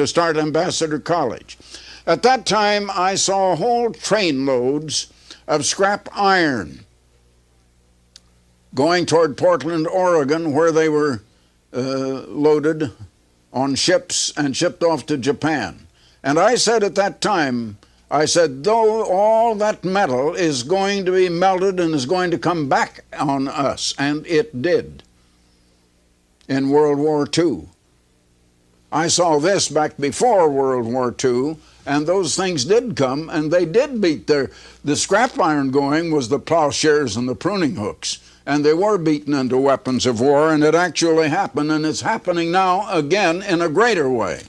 start Ambassador College. At that time, I saw whole trainloads of scrap iron going toward Portland, Oregon, where they were loaded on ships and shipped off to Japan. And I said at that time, I said, though all that metal is going to be melted and is going to come back on us, and it did in World War II. I saw this back before World War II, and those things did come, and they did beat the scrap iron going was the plowshares and the pruning hooks, and they were beaten into weapons of war, and it actually happened, and it's happening now again in a greater way.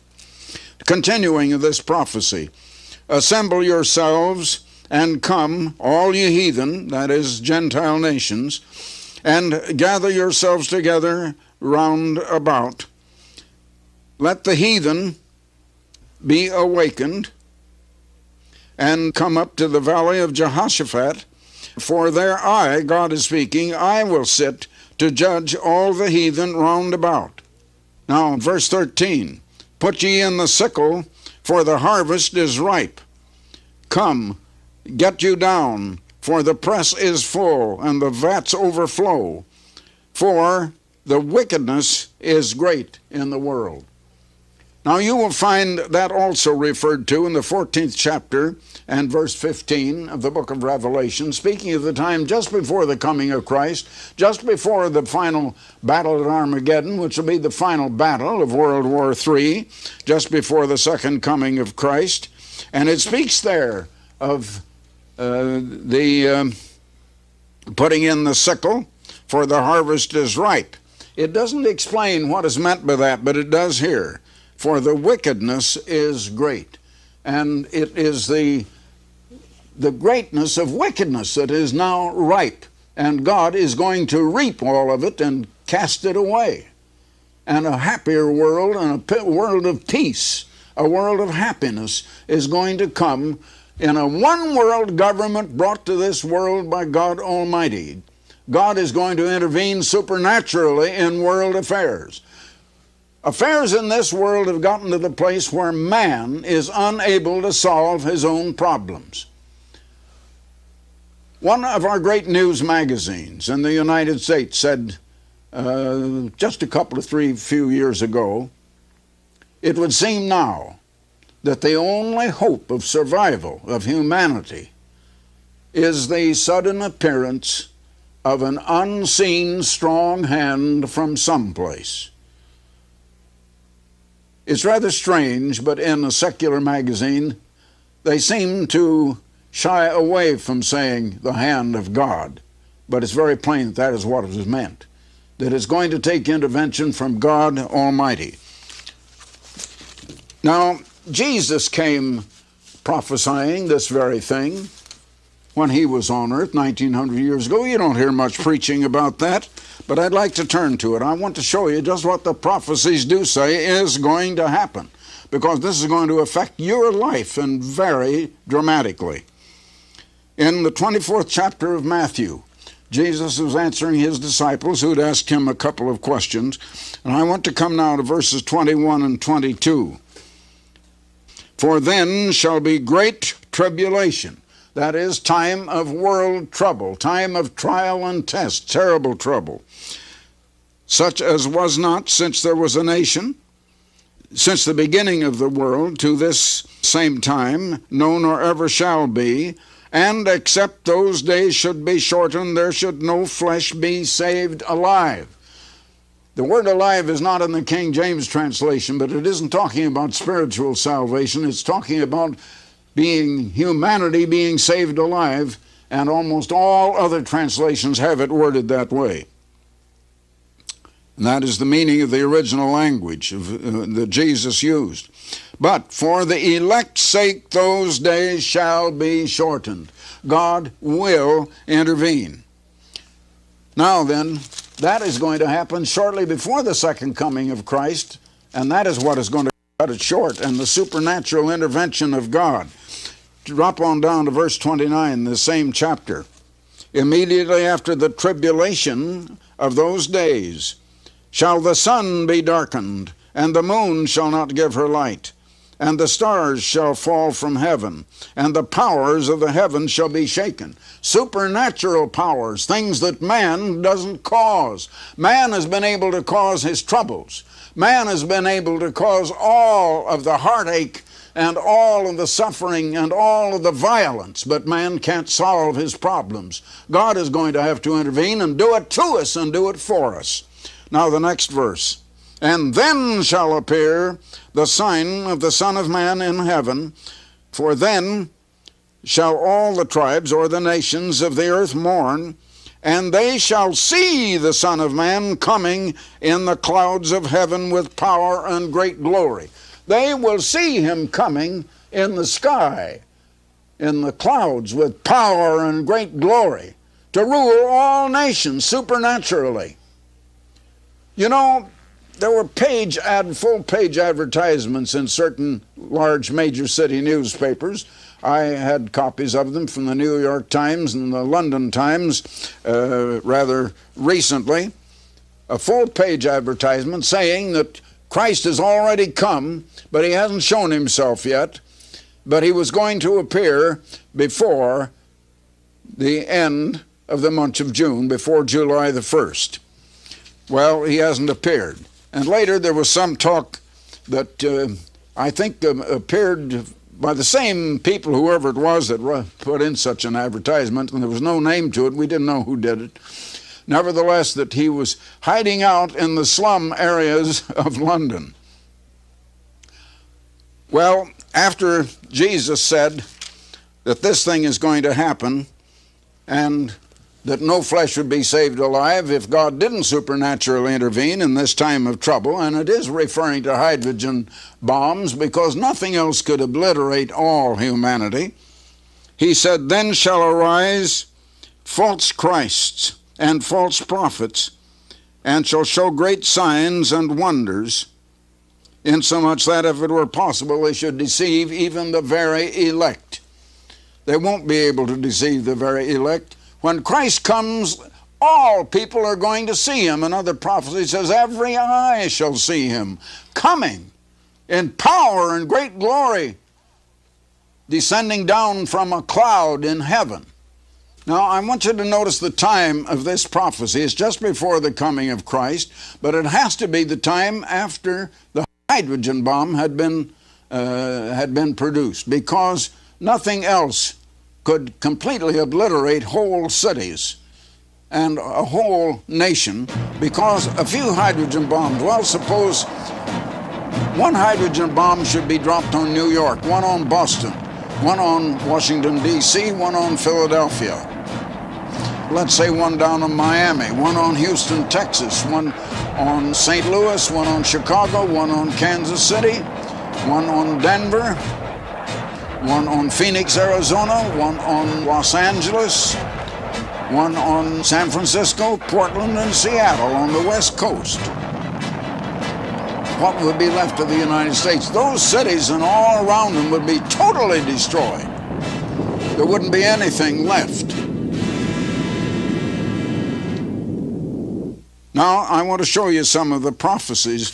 Continuing this prophecy, assemble yourselves and come, all ye heathen, that is, Gentile nations, and gather yourselves together round about. Let the heathen be awakened and come up to the valley of Jehoshaphat, for there I, God is speaking, I will sit to judge all the heathen round about. Now, verse 13, put ye in the sickle, for the harvest is ripe. Come, get you down, for the press is full, and the vats overflow. For the wickedness is great in the world. Now you will find that also referred to in the 14th chapter and verse 15 of the book of Revelation, speaking of the time just before the coming of Christ, just before the final battle at Armageddon, which will be the final battle of World War III, just before the second coming of Christ. And it speaks there of the putting in the sickle, for the harvest is ripe. It doesn't explain what is meant by that, but it does here. For the wickedness is great. And it is the greatness of wickedness that is now ripe. And God is going to reap all of it and cast it away. And a happier world and a world of peace, a world of happiness is going to come in a one-world government brought to this world by God Almighty. God is going to intervene supernaturally in world affairs. Affairs in this world have gotten to the place where man is unable to solve his own problems. One of our great news magazines in the United States said just a few years ago, it would seem now that the only hope of survival of humanity is the sudden appearance of an unseen strong hand from someplace. It's rather strange, but in a secular magazine, they seem to shy away from saying the hand of God. But it's very plain that that is what it is meant, that it's going to take intervention from God Almighty. Now, Jesus came prophesying this very thing when he was on earth 1900 years ago. You don't hear much preaching about that, but I'd like to turn to it. I want to show you just what the prophecies do say is going to happen, because this is going to affect your life and very dramatically. In the 24th chapter of Matthew, Jesus was answering his disciples who'd asked him a couple of questions, and I want to come now to verses 21 and 22. For then shall be great tribulation. That is, time of world trouble, time of trial and test, terrible trouble, such as was not since there was a nation, since the beginning of the world to this same time, no nor ever shall be, and except those days should be shortened, there should no flesh be saved alive. The word alive is not in the King James translation, but it isn't talking about spiritual salvation. It's talking about humanity being saved alive, and almost all other translations have it worded that way. And that is the meaning of the original language that Jesus used. But for the elect's sake those days shall be shortened. God will intervene. Now then, that is going to happen shortly before the second coming of Christ, and that is what is going to cut it short, and the supernatural intervention of God. Drop on down to verse 29, the same chapter. Immediately after the tribulation of those days shall the sun be darkened, and the moon shall not give her light, and the stars shall fall from heaven, and the powers of the heavens shall be shaken. Supernatural powers, things that man doesn't cause. Man has been able to cause his troubles. Man has been able to cause all of the heartache and all of the suffering and all of the violence, but man can't solve his problems. God is going to have to intervene and do it to us and do it for us. Now the next verse. And then shall appear the sign of the Son of Man in heaven, for then shall all the tribes or the nations of the earth mourn, and they shall see the Son of Man coming in the clouds of heaven with power and great glory. They will see him coming in the sky, in the clouds, with power and great glory, to rule all nations supernaturally. You know, there were full-page advertisements in certain large major city newspapers. I had copies of them from the New York Times and the London Times rather recently. a full-page advertisement saying that Christ has already come, but he hasn't shown himself yet, but he was going to appear before the end of the month of June, before July the 1st. Well, he hasn't appeared. And later there was some talk that I think appeared by the same people, whoever it was that put in such an advertisement, and there was no name to it. We didn't know who did it. Nevertheless, that he was hiding out in the slum areas of London. Well, after Jesus said that this thing is going to happen and that no flesh would be saved alive if God didn't supernaturally intervene in this time of trouble, and it is referring to hydrogen bombs because nothing else could obliterate all humanity, he said, "Then shall arise false Christs and false prophets, and shall show great signs and wonders, insomuch that if it were possible they should deceive even the very elect." They won't be able to deceive the very elect. When Christ comes, all people are going to see him. Another prophecy says, every eye shall see him coming in power and great glory, descending down from a cloud in heaven. Now, I want you to notice the time of this prophecy. It's just before the coming of Christ, but it has to be the time after the hydrogen bomb had been produced, because nothing else could completely obliterate whole cities and a whole nation, because a few hydrogen bombs, well, suppose one hydrogen bomb should be dropped on New York, one on Boston, one on Washington, D.C., one on Philadelphia. Let's say one down on Miami, one on Houston, Texas, one on St. Louis, one on Chicago, one on Kansas City, one on Denver, one on Phoenix, Arizona, one on Los Angeles, one on San Francisco, Portland, and Seattle on the West Coast. What would be left of the United States? Those cities and all around them would be totally destroyed. There wouldn't be anything left. Now, I want to show you some of the prophecies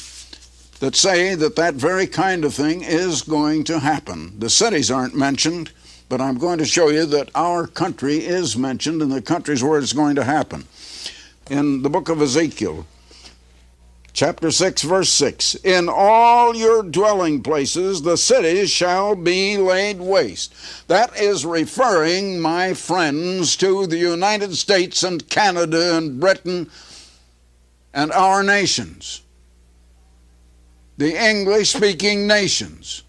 that say that that very kind of thing is going to happen. The cities aren't mentioned, but I'm going to show you that our country is mentioned and the countries where it's going to happen. In the book of Ezekiel, chapter 6, verse 6, "In all your dwelling places the cities shall be laid waste." That is referring, my friends, to the United States and Canada and Britain and our nations, the English-speaking nations.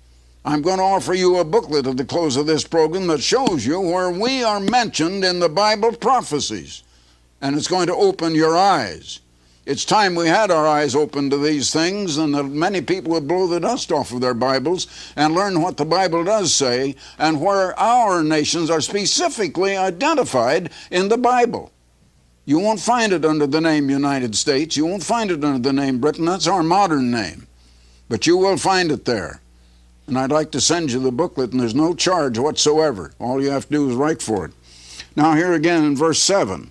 I'm going to offer you a booklet at the close of this program that shows you where we are mentioned in the Bible prophecies, and it's going to open your eyes. It's time we had our eyes open to these things, and that many people would blow the dust off of their Bibles and learn what the Bible does say and where our nations are specifically identified in the Bible. You won't find it under the name United States. You won't find it under the name Britain. That's our modern name. But you will find it there. And I'd like to send you the booklet, and there's no charge whatsoever. All you have to do is write for it. Now here again in verse 7.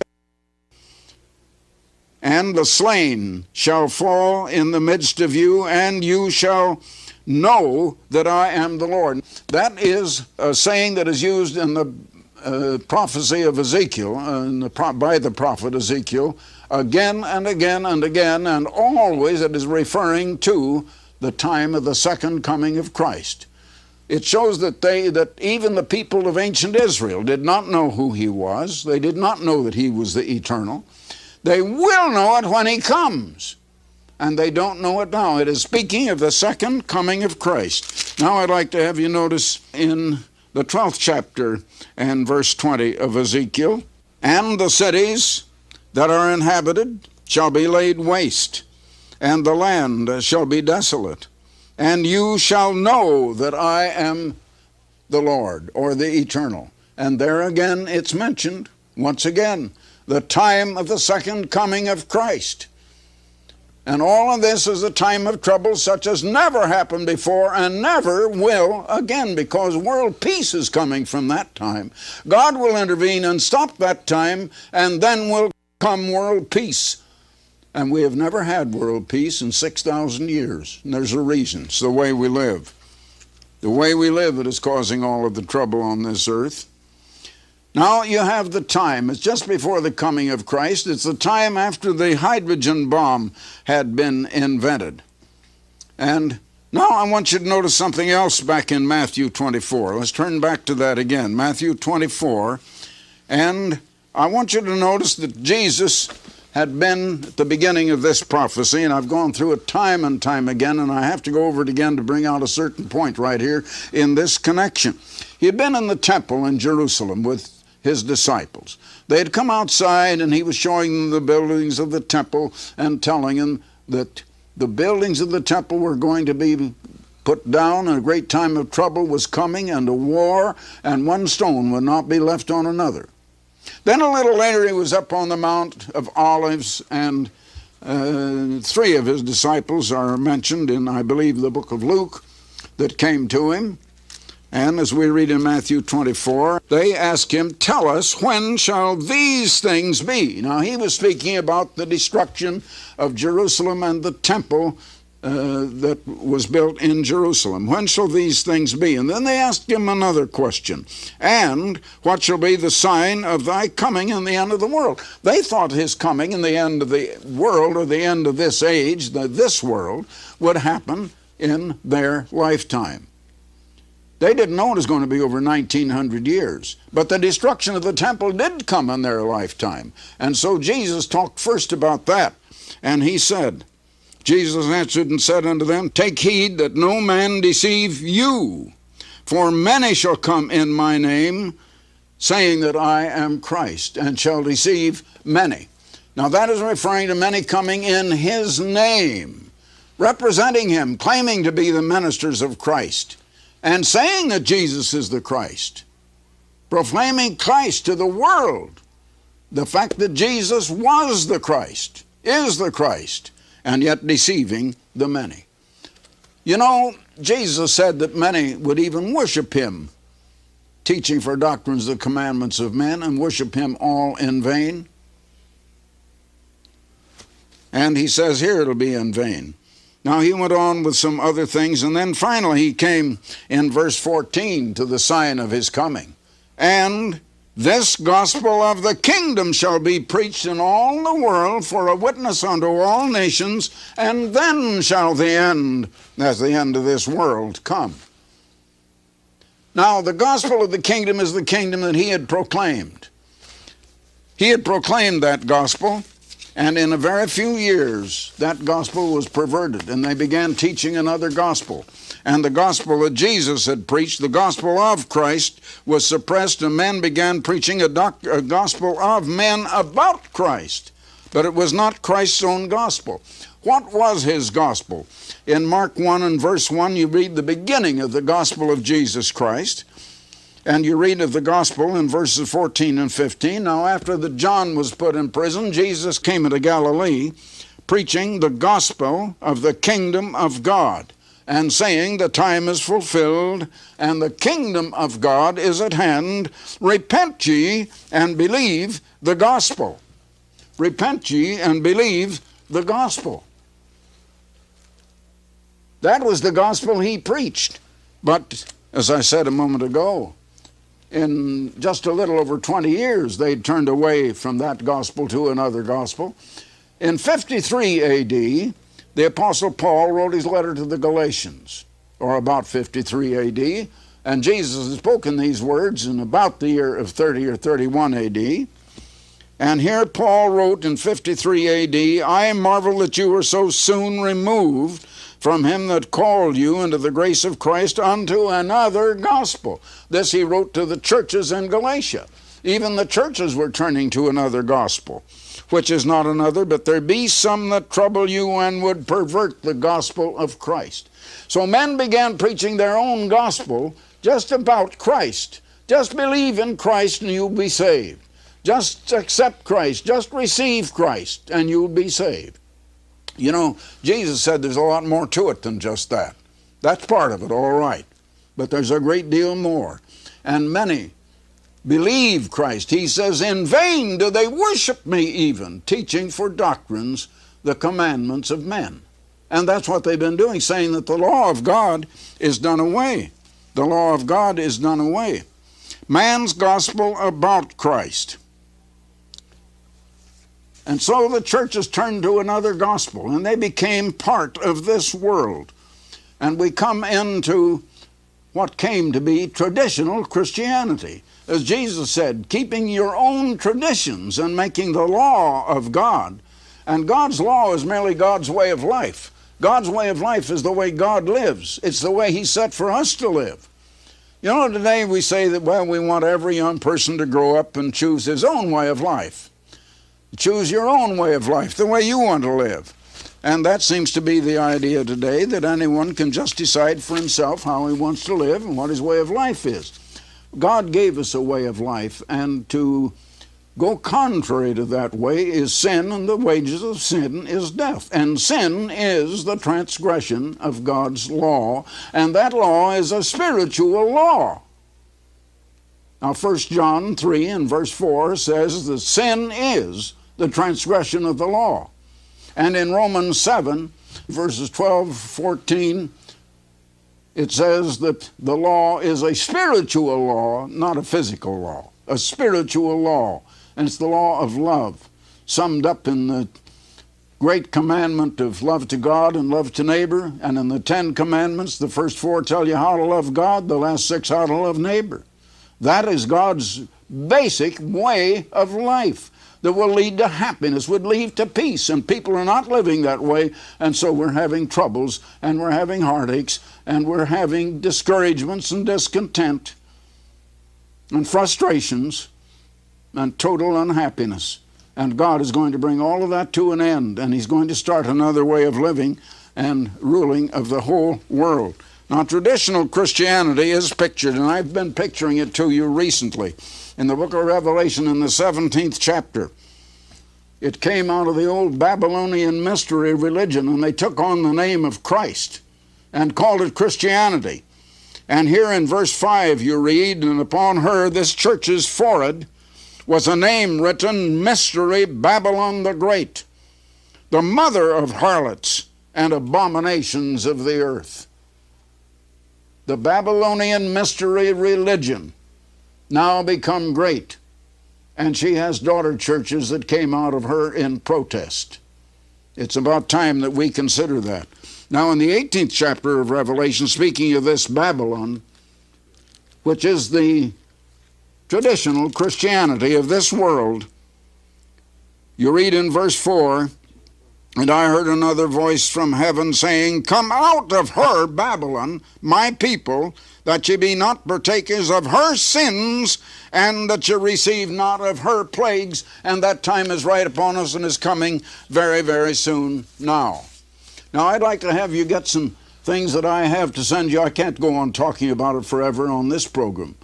"And the slain shall fall in the midst of you, and you shall know that I am the Lord." That is a saying that is used in the prophecy of Ezekiel, by the prophet Ezekiel, again and again and again, and always it is referring to the time of the second coming of Christ. It shows that even the people of ancient Israel did not know who he was. They did not know that he was the eternal. They will know it when he comes, and they don't know it now. It is speaking of the second coming of Christ. Now I'd like to have you notice in the 12th chapter and verse 20 of Ezekiel, "And the cities that are inhabited shall be laid waste, and the land shall be desolate, and you shall know that I am the Lord," or the Eternal. And there again it's mentioned, once again, the time of the second coming of Christ. And all of this is a time of trouble such as never happened before and never will again, because world peace is coming from that time. God will intervene and stop that time, and then will come world peace. And we have never had world peace in 6,000 years. And there's a reason. It's the way we live. The way we live that is causing all of the trouble on this earth. Now you have the time. It's just before the coming of Christ. It's the time after the hydrogen bomb had been invented. And now I want you to notice something else back in Matthew 24. Let's turn back to that again. Matthew 24. And I want you to notice that Jesus had been at the beginning of this prophecy, and I've gone through it time and time again, and I have to go over it again to bring out a certain point right here in this connection. He had been in the temple in Jerusalem with his disciples. They had come outside, and he was showing them the buildings of the temple and telling them that the buildings of the temple were going to be put down, and a great time of trouble was coming, and a war, and one stone would not be left on another. Then a little later he was up on the Mount of Olives, and 3 of his disciples are mentioned in, I believe, the book of Luke, that came to him. And as we read in Matthew 24, they ask him, "Tell us, when shall these things be?" Now he was speaking about the destruction of Jerusalem and the temple that was built in Jerusalem. When shall these things be? And then they asked him another question. "And what shall be the sign of thy coming and the end of the world?" They thought his coming and the end of the world, or the end of this age, this world, would happen in their lifetime. They didn't know it was going to be over 1900 years. But the destruction of the temple did come in their lifetime. And so Jesus talked first about that. And he said, Jesus answered and said unto them, "Take heed that no man deceive you. For many shall come in my name, saying that I am Christ, and shall deceive many." Now that is referring to many coming in his name, representing him, claiming to be the ministers of Christ, and saying that Jesus is the Christ, proclaiming Christ to the world. The fact that Jesus was the Christ, is the Christ, and yet deceiving the many. You know, Jesus said that many would even worship him, teaching for doctrines the commandments of men, and worship him all in vain. And he says here it'll be in vain. Now he went on with some other things, and then finally he came in verse 14 to the sign of his coming. "And this gospel of the kingdom shall be preached in all the world for a witness unto all nations, and then shall the end, as the end of this world, come." Now the gospel of the kingdom is the kingdom that he had proclaimed. He had proclaimed that gospel, and in a very few years that gospel was perverted, and they began teaching another gospel. And the gospel that Jesus had preached, the gospel of Christ, was suppressed, and men began preaching a gospel of men about Christ. But it was not Christ's own gospel. What was his gospel? In Mark 1 and verse 1, you read the beginning of the gospel of Jesus Christ. And you read of the gospel in verses 14 and 15. Now after that John was put in prison, Jesus came into Galilee, preaching the gospel of the kingdom of God, and saying, "The time is fulfilled, and the kingdom of God is at hand. Repent ye, and believe the gospel." Repent ye, and believe the gospel. That was the gospel he preached. But, as I said a moment ago, in just a little over 20 years, they'd turned away from that gospel to another gospel. In 53 A.D., the Apostle Paul wrote his letter to the Galatians, or about 53 A.D., and Jesus had spoken these words in about the year of 30 or 31 A.D., and here Paul wrote in 53 A.D., "I marvel that you were so soon removed from him that called you into the grace of Christ unto another gospel." This he wrote to the churches in Galatia. Even the churches were turning to another gospel, which is not another, but there be some that trouble you and would pervert the gospel of Christ. So men began preaching their own gospel just about Christ. Just believe in Christ and you'll be saved. Just accept Christ. Just receive Christ and you'll be saved. You know, Jesus said there's a lot more to it than just that. That's part of it, all right. But there's a great deal more. And many believe Christ. He says, "In vain do they worship me even, teaching for doctrines the commandments of men. And that's what they've been doing, saying that the law of God is done away. The law of God is done away. Man's gospel about Christ. And so the churches turned to another gospel, and they became part of this world. And we come into what came to be traditional Christianity. As Jesus said, keeping your own traditions and making the law of God. And God's law is merely God's way of life. God's way of life is the way God lives. It's the way He set for us to live. You know, today we say that, well, we want every young person to grow up and choose his own way of life. Choose your own way of life, the way you want to live. And that seems to be the idea today, that anyone can just decide for himself how he wants to live and what his way of life is. God gave us a way of life, and to go contrary to that way is sin, and the wages of sin is death. And sin is the transgression of God's law, and that law is a spiritual law. Now 1 John 3 and verse 4 says that sin is the transgression of the law. And in Romans 7, verses 12, 14, it says that the law is a spiritual law, not a physical law. A spiritual law. And it's the law of love, summed up in the great commandment of love to God and love to neighbor. And in the 10 commandments, the first 4 tell you how to love God, the last 6 how to love neighbor. That is God's basic way of life that will lead to happiness, would lead to peace. And people are not living that way, and so we're having troubles, and we're having heartaches, and we're having discouragements and discontent and frustrations and total unhappiness. And God is going to bring all of that to an end, and He's going to start another way of living and ruling of the whole world. Now, traditional Christianity is pictured, and I've been picturing it to you recently. In the book of Revelation, in the 17th chapter, it came out of the old Babylonian mystery religion, and they took on the name of Christ and called it Christianity. And here in verse 5 you read, and upon her, this church's forehead, was a name written, Mystery Babylon the Great, the mother of harlots and abominations of the earth. The Babylonian mystery religion now become great, and she has daughter churches that came out of her in protest. It's about time that we consider that. Now in the 18th chapter of Revelation, speaking of this Babylon, which is the traditional Christianity of this world, you read in verse 4, and I heard another voice from heaven saying, Come out of her, Babylon, my people, that ye be not partakers of her sins, and that ye receive not of her plagues. And that time is right upon us and is coming very, very soon now. Now, I'd like to have you get some things that I have to send you. I can't go on talking about it forever on this program,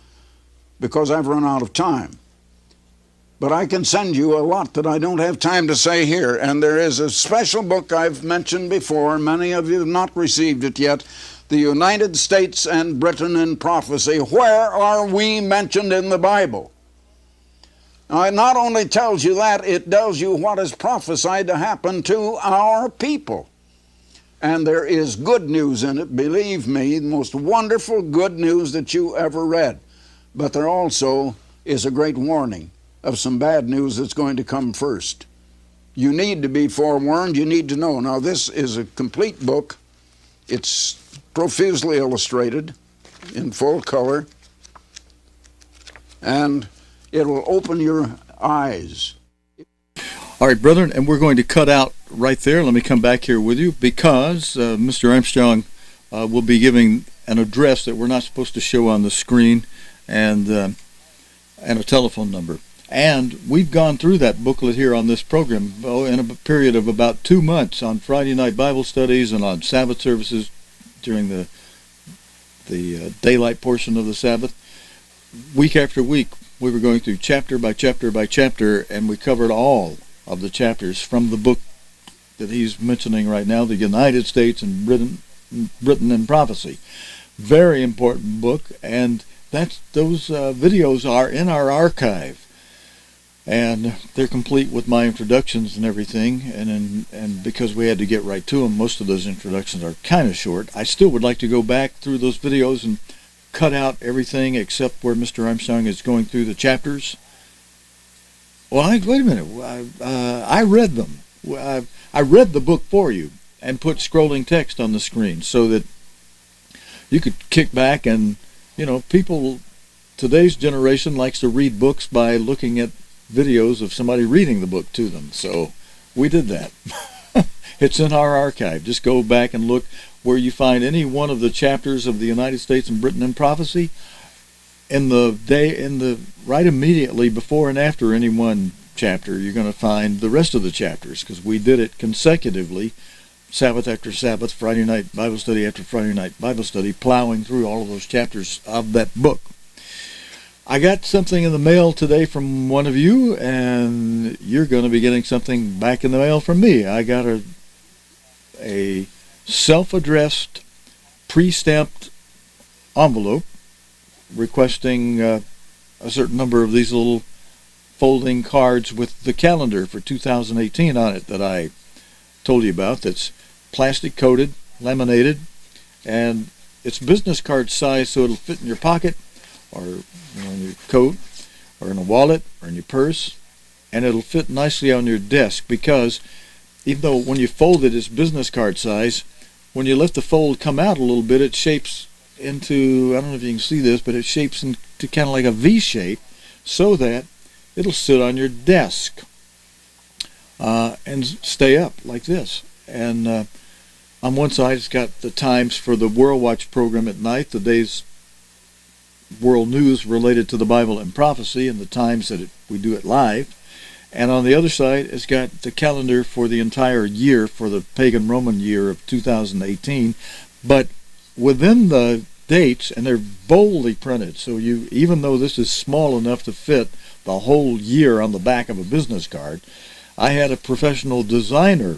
because I've run out of time. But I can send you a lot that I don't have time to say here. And there is a special book I've mentioned before. Many of you have not received it yet. The United States and Britain in Prophecy. Where are we mentioned in the Bible? Now, it not only tells you that, it tells you what is prophesied to happen to our people. And there is good news in it, believe me, the most wonderful good news that you ever read. But there also is a great warning of some bad news that's going to come first. You need to be forewarned. You need to know. Now, this is a complete book. It's profusely illustrated in full color, and it will open your eyes. All right, brethren, and we're going to cut out right there. Let me come back here with you, because Mr. Armstrong will be giving an address that we're not supposed to show on the screen, and a telephone number. And we've gone through that booklet here on this program in a period of about 2 months on Friday night Bible studies and on Sabbath services during the daylight portion of the Sabbath. Week after week, we were going through chapter by chapter by chapter, and we covered all of the chapters from the book that he's mentioning right now, The United States and Britain in Prophecy. Very important book, and those videos are in our archive. And they're complete with my introductions and everything, and because we had to get right to them, most of those introductions are kind of short. I still would like to go back through those videos and cut out everything except where Mr. Armstrong is going through the chapters. Well, wait a minute. I read them. I read the book for you and put scrolling text on the screen so that you could kick back and, people, today's generation likes to read books by looking at videos of somebody reading the book to them. So we did that. It's in our archive. Just go back and look where you find any one of the chapters of the United States and Britain in Prophecy. Right immediately before and after any one chapter, you're going to find the rest of the chapters, because we did it consecutively, Sabbath after Sabbath, Friday night Bible study after Friday night Bible study, plowing through all of those chapters of that book. I got something in the mail today from one of you, and you're going to be getting something back in the mail from me. I got a self-addressed, pre-stamped envelope requesting a certain number of these little folding cards with the calendar for 2018 on it that I told you about. That's plastic coated, laminated, and it's business card size, so it'll fit in your pocket, or in your coat, or in a wallet, or in your purse, and it'll fit nicely on your desk, because even though when you fold it, it's business card size, when you let the fold come out a little bit, it shapes into, I don't know if you can see this, but it shapes into kind of like a V shape, so that it'll sit on your desk and stay up like this. And on one side, it's got the times for the World Watch program at night, the day's world news related to the Bible and prophecy, and the times that we do it live. And on the other side, it's got the calendar for the entire year, for the pagan Roman year of 2018. But within the dates, and they're boldly printed, so even though this is small enough to fit the whole year on the back of a business card, I had a professional designer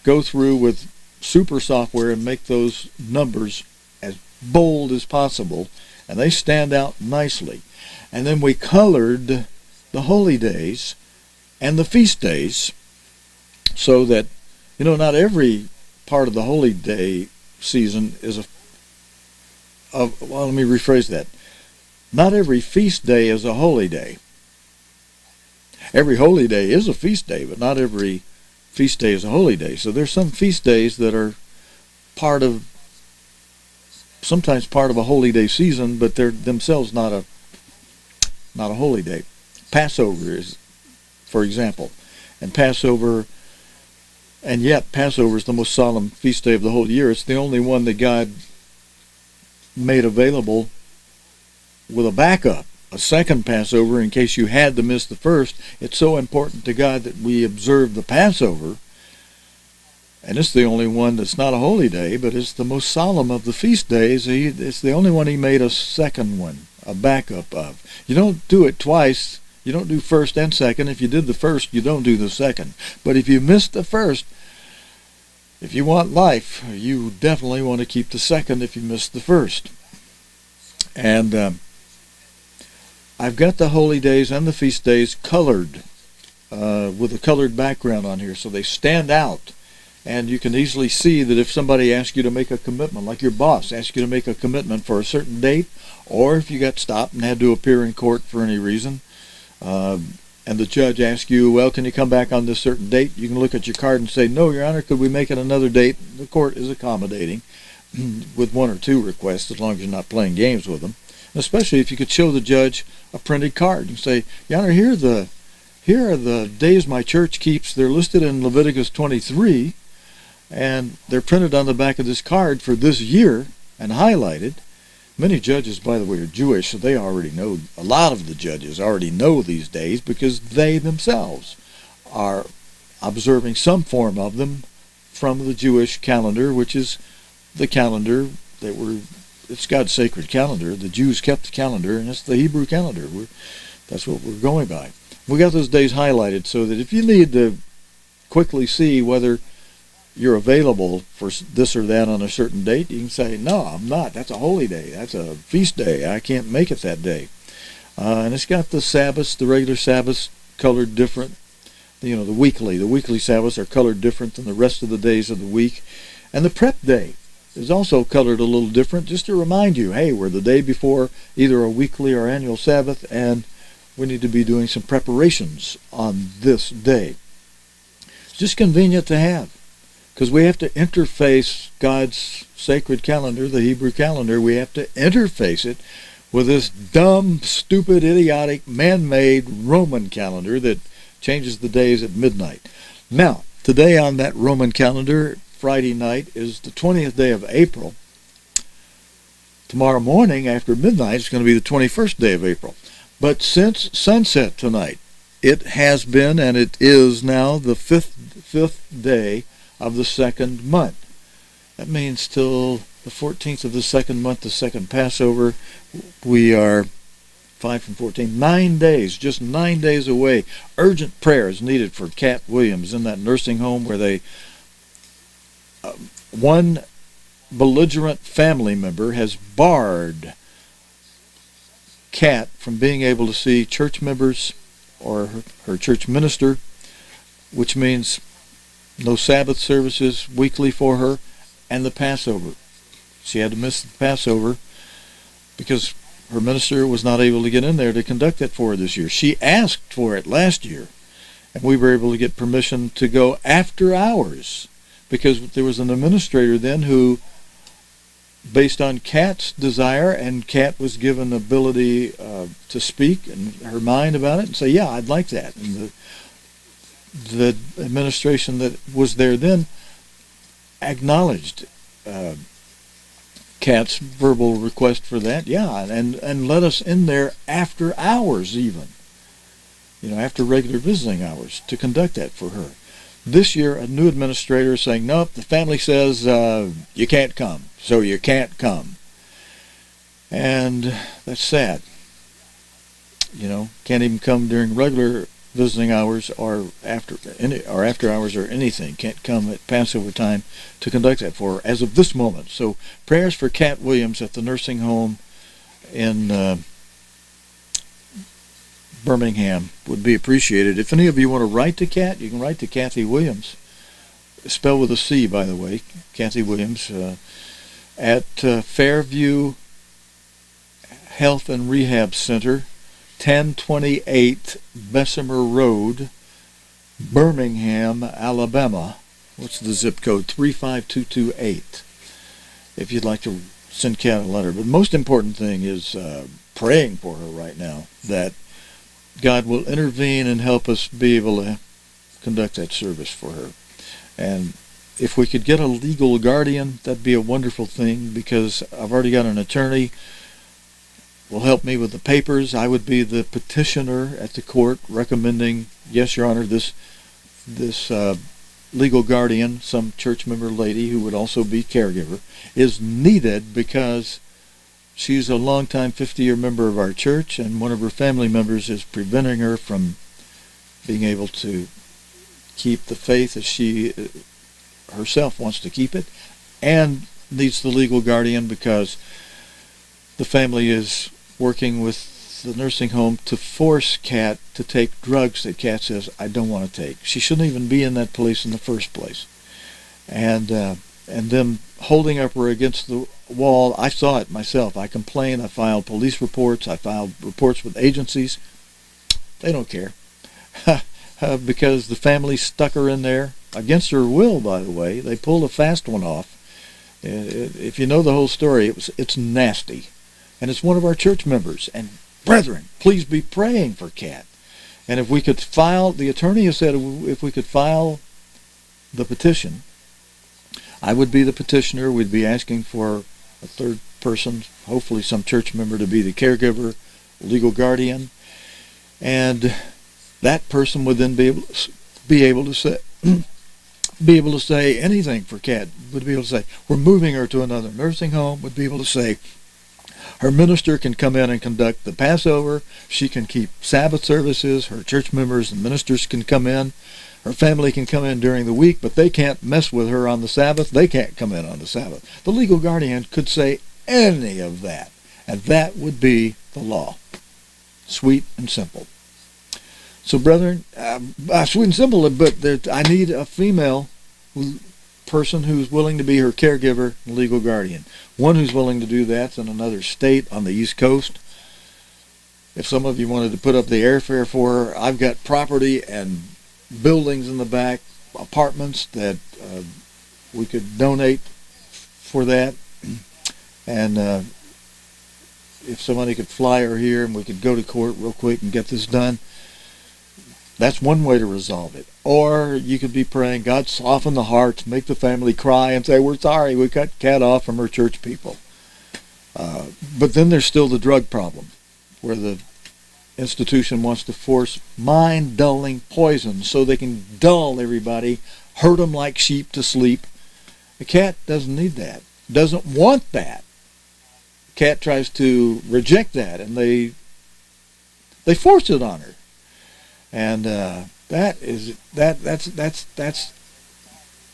go through with super software and make those numbers as bold as possible, and they stand out nicely. And then we colored the holy days and the feast days, so that, not every part of the holy day season is let me rephrase that. Not every feast day is a holy day. Every holy day is a feast day, but not every feast day is a holy day. So there's some feast days that are sometimes part of a holy day season, but they're themselves not a holy day. Passover is, for example, and yet Passover is the most solemn feast day of the whole year. It's the only one that God made available with a backup, a second Passover in case you had to miss the first. It's so important to God that we observe the Passover, and it's the only one that's not a holy day, but it's the most solemn of the feast days. It's the only one he made a second one, a backup of. You don't do it twice. You don't do first and second. If you did the first, you don't do the second. But if you missed the first, if you want life, you definitely want to keep the second if you missed the first. And I've got the holy days and the feast days colored with a colored background on here, so they stand out. And you can easily see that if somebody asks you to make a commitment, like your boss asks you to make a commitment for a certain date, or if you got stopped and had to appear in court for any reason, and the judge asks you, well, can you come back on this certain date? You can look at your card and say, no, Your Honor, could we make it another date? The court is accommodating with one or two requests, as long as you're not playing games with them. Especially if you could show the judge a printed card and say, Your Honor, here are the days my church keeps. They're listed in Leviticus 23, and they're printed on the back of this card for this year and highlighted. Many judges, by the way, are Jewish, so they already know. A lot of the judges already know these days because they themselves are observing some form of them from the Jewish calendar, which is the calendar it's God's sacred calendar. The Jews kept the calendar, and it's the Hebrew calendar. That's what we're going by. We got those days highlighted so that if you need to quickly see whether you're available for this or that on a certain date, you can say, no, I'm not. That's a holy day. That's a feast day. I can't make it that day. And it's got the Sabbaths, the regular Sabbaths, colored different. The weekly Sabbaths are colored different than the rest of the days of the week. And the prep day is also colored a little different, just to remind you, hey, we're the day before either a weekly or annual Sabbath, and we need to be doing some preparations on this day. It's just convenient to have, because we have to interface God's sacred calendar, the Hebrew calendar. We have to interface it with this dumb, stupid, idiotic, man-made Roman calendar that changes the days at midnight. Now, today on that Roman calendar, Friday night, is the 20th day of April. Tomorrow morning, after midnight, it's going to be the 21st day of April. But since sunset tonight, it has been, and it is now, the fifth day of the second month. That means till the 14th of the second month, the second Passover, we are 5 from 14, 9 days, just 9 days away. Urgent prayers needed for Cat Williams in that nursing home where one belligerent family member has barred Cat from being able to see church members or her church minister, which means no Sabbath services weekly for her, and the Passover. She had to miss the Passover because her minister was not able to get in there to conduct it for her this year. She asked for it last year, and we were able to get permission to go after hours, because there was an administrator then who, based on Kat's desire, and Kat was given the ability to speak and her mind about it and say, yeah, I'd like that. And the administration that was there then acknowledged Kat's verbal request for that, and let us in there after hours even, after regular visiting hours, to conduct that for her. This year, a new administrator is saying, nope, the family says you can't come, so you can't come. And that's sad. Can't even come during regular visiting hours or after hours or anything. Can't come at Passover time to conduct that for her as of this moment. So prayers for Cat Williams at the nursing home in Birmingham would be appreciated. If any of you want to write to Cat, you can write to Kathy Williams, spelled with a C, by the way, Kathy Williams, at Fairview Health and Rehab Center, 1028 Bessemer Road, Birmingham, Alabama. What's the zip code? 35228. If you'd like to send Kat a letter. But the most important thing is praying for her right now, that God will intervene and help us be able to conduct that service for her. And if we could get a legal guardian, that'd be a wonderful thing, because I've already got an attorney will help me with the papers. I would be the petitioner at the court recommending, yes, Your Honor, this legal guardian, some church member lady who would also be caregiver, is needed because she's a longtime 50-year member of our church, and one of her family members is preventing her from being able to keep the faith as she herself wants to keep it, and needs the legal guardian because the family is working with the nursing home to force Kat to take drugs that Kat says, I don't want to take. She shouldn't even be in that place in the first place. And them holding up her against the wall, I saw it myself. I complained. I filed police reports. I filed reports with agencies. They don't care. Because the family stuck her in there, against her will, by the way. They pulled a fast one off. If you know the whole story, it's nasty. And it's one of our church members. And brethren, please be praying for Kat. And if we could file, the attorney has said if we could file the petition, I would be the petitioner. We'd be asking for a third person, hopefully some church member, to be the caregiver, legal guardian. And that person would then be able to say anything for Kat. Would be able to say, we're moving her to another nursing home. Would be able to say, her minister can come in and conduct the Passover. She can keep Sabbath services. Her church members and ministers can come in. Her family can come in during the week, but they can't mess with her on the Sabbath. They can't come in on the Sabbath. The legal guardian could say any of that, and that would be the law. Sweet and simple. So, brethren, sweet and simple, but I need a female person who's willing to be her caregiver and legal guardian. One who's willing to do that's in another state on the East Coast. If some of you wanted to put up the airfare for her, I've got property and buildings in the back, apartments that we could donate for that. And if somebody could fly her here and we could go to court real quick and get this done, that's one way to resolve it. Or you could be praying, God, soften the hearts, make the family cry and say, we're sorry, we cut Kat off from her church people. But then there's still the drug problem, where the institution wants to force mind-dulling poison so they can dull everybody, hurt them like sheep to sleep. The cat doesn't need that, doesn't want that. The cat tries to reject that, and they force it on her. And that's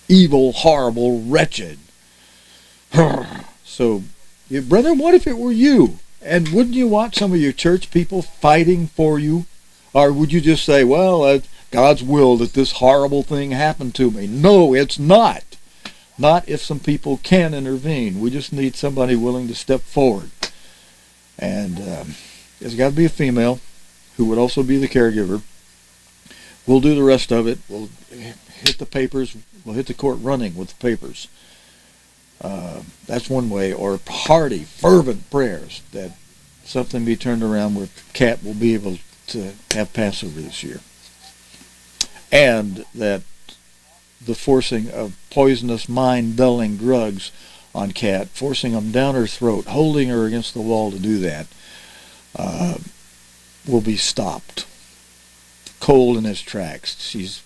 evil, horrible, wretched. So, brethren, what if it were you? And wouldn't you want some of your church people fighting for you? Or would you just say, well, it's God's will that this horrible thing happened to me? No, it's not. Not if some people can intervene. We just need somebody willing to step forward. And there's got to be a female who would also be the caregiver. We'll do the rest of it. We'll hit the papers. We'll hit the court running with the papers. That's one way. Or hearty, fervent prayers that something be turned around where Kat will be able to have Passover this year. And that the forcing of poisonous, mind-dulling drugs on Kat, forcing them down her throat, holding her against the wall to do that, will be stopped. Cold in its tracks. She's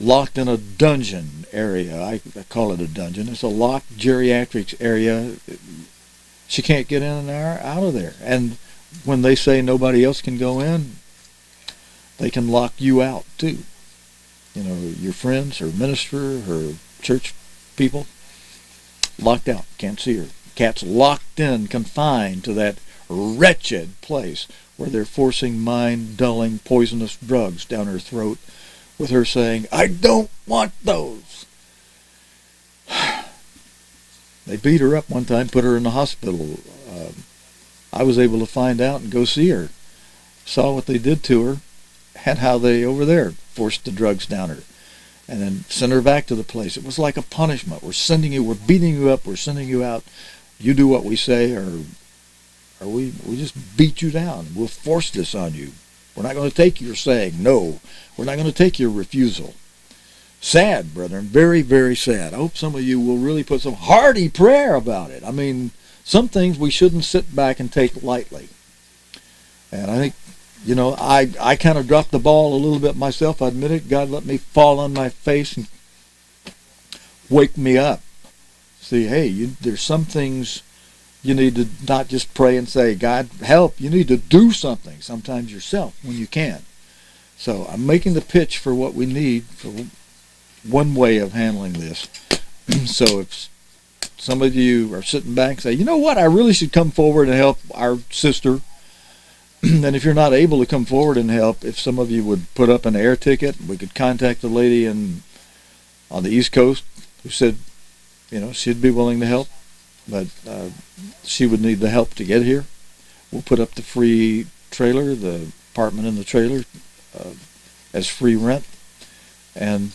locked in a dungeon area. I call it a dungeon. It's a locked geriatrics area. She can't get in and out of there. And when they say nobody else can go in, they can lock you out too. You know, your friends, her minister, her church people, locked out. Can't see her. Kat's locked in, confined to that wretched place where they're forcing mind-dulling, poisonous drugs down her throat, with her saying, I don't want those. They beat her up one time, put her in the hospital. I was able to find out and go see her. Saw what they did to her, and how they, over there, forced the drugs down her. And then sent her back to the place. It was like a punishment. We're beating you up, we're sending you out. You do what we say, or we just beat you down. We'll force this on you. We're not going to take your saying no. We're not going to take your refusal. Sad, brethren. Very, very sad. I hope some of you will really put some hearty prayer about it. I mean, some things we shouldn't sit back and take lightly. And I think, you know, I kind of dropped the ball a little bit myself. I admit it. God let me fall on my face and wake me up. See, hey, there's some things you need to not just pray and say, God, help. You need to do something sometimes yourself when you can. So I'm making the pitch for what we need for one way of handling this. So if some of you are sitting back and say, you know what, I really should come forward and help our sister. And if you're not able to come forward and help, if some of you would put up an air ticket, we could contact the lady on the East Coast who said, you know, she'd be willing to help. But she would need the help to get here. We'll put up the free trailer, the apartment in the trailer, as free rent, and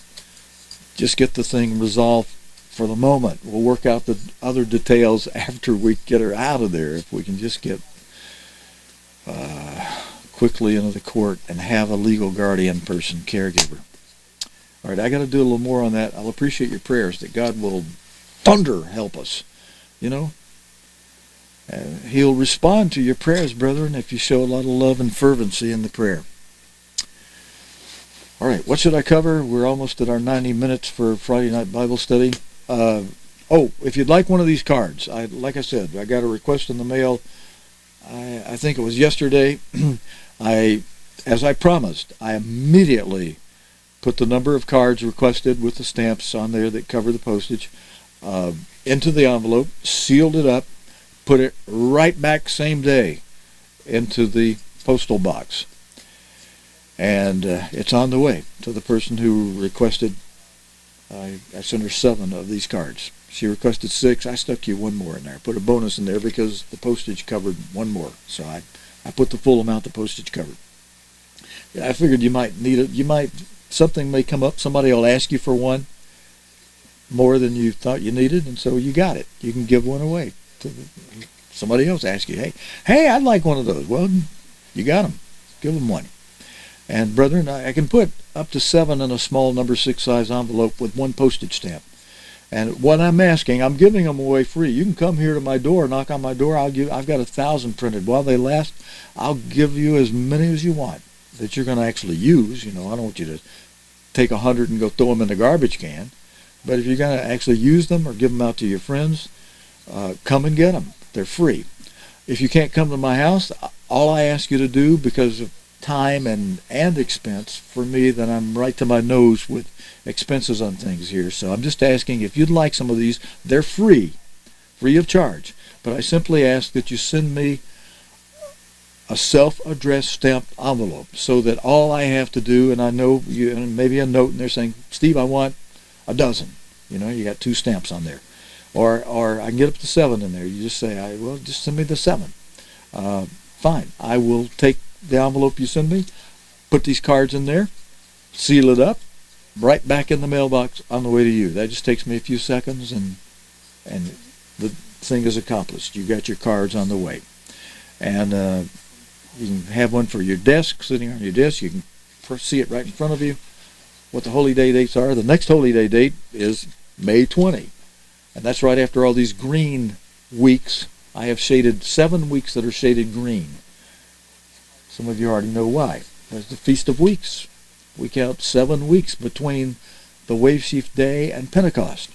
just get the thing resolved for the moment. We'll work out the other details after we get her out of there, if we can just get quickly into the court and have a legal guardian person, caregiver. All right, I got to do a little more on that. I'll appreciate your prayers that God will thunder help us. You know, He'll respond to your prayers, brethren, if you show a lot of love and fervency in the prayer. All right, what should I cover? We're almost at our 90 minutes for Friday night Bible study. If you'd like one of these cards, like I said, I got a request in the mail. I think it was yesterday. As I promised, I immediately put the number of cards requested with the stamps on there that cover the postage into the envelope, sealed it up, put it right back same day into the postal box. And it's on the way to the person who requested. I sent her 7 of these cards. She requested 6. I stuck you 1 more in there. Put a bonus in there because the postage covered 1 more. So I put the full amount the postage covered. Yeah, I figured you might need it. Something may come up. Somebody will ask you for one more than you thought you needed, and so you got it. You can give one away to somebody else. Ask you, hey, I'd like one of those. Well, you got them. Give them one. And brethren, I can put up to 7 in a small number 6 size envelope with 1 postage stamp. And what I'm asking, I'm giving them away free. You can come here to my door, knock on my door. I've got 1,000 printed. While they last, I'll give you as many as you want that you're going to actually use. I don't want you to take 100 and go throw them in the garbage can. But if you're going to actually use them or give them out to your friends, come and get them. They're free. If you can't come to my house, all I ask you to do, because of time and expense for me, that I'm right to my nose with expenses on things here. So I'm just asking if you'd like some of these. They're free of charge. But I simply ask that you send me a self-addressed stamped envelope so that all I have to do, and I know you, and maybe a note in there saying, Steve, I want a dozen. You got 2 stamps on there. Or I can get up to 7 in there. You just say, just send me the 7. Fine. I will take the envelope you send me, put these cards in there, seal it up, right back in the mailbox on the way to you. That just takes me a few seconds, and the thing is accomplished. You got your cards on the way. And you can have one for your desk, sitting on your desk. You can see it right in front of you, what the holy day dates are. The next holy day date is May 20. And that's right after all these green weeks. I have shaded 7 weeks that are shaded green. Some of you already know why. There's the Feast of Weeks. We count 7 weeks between the Wave Sheaf Day and Pentecost.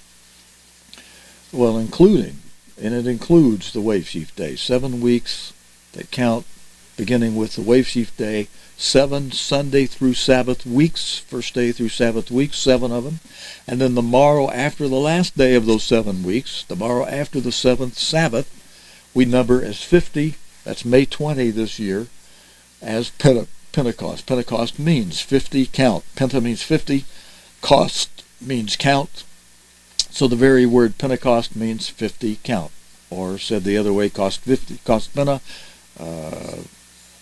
Well, it includes the Wave Sheaf Day. 7 weeks that count beginning with the Wave Sheaf Day. 7 Sunday through Sabbath weeks, first day through Sabbath weeks, 7 of them. And then the morrow after the last day of those 7 weeks, the morrow after the 7th Sabbath, we number as 50. That's May 20 this year, as Pentecost. Pentecost means 50 count. Penta means 50. Cost means count. So the very word Pentecost means 50 count. Or said the other way, cost 50. Cost Penta,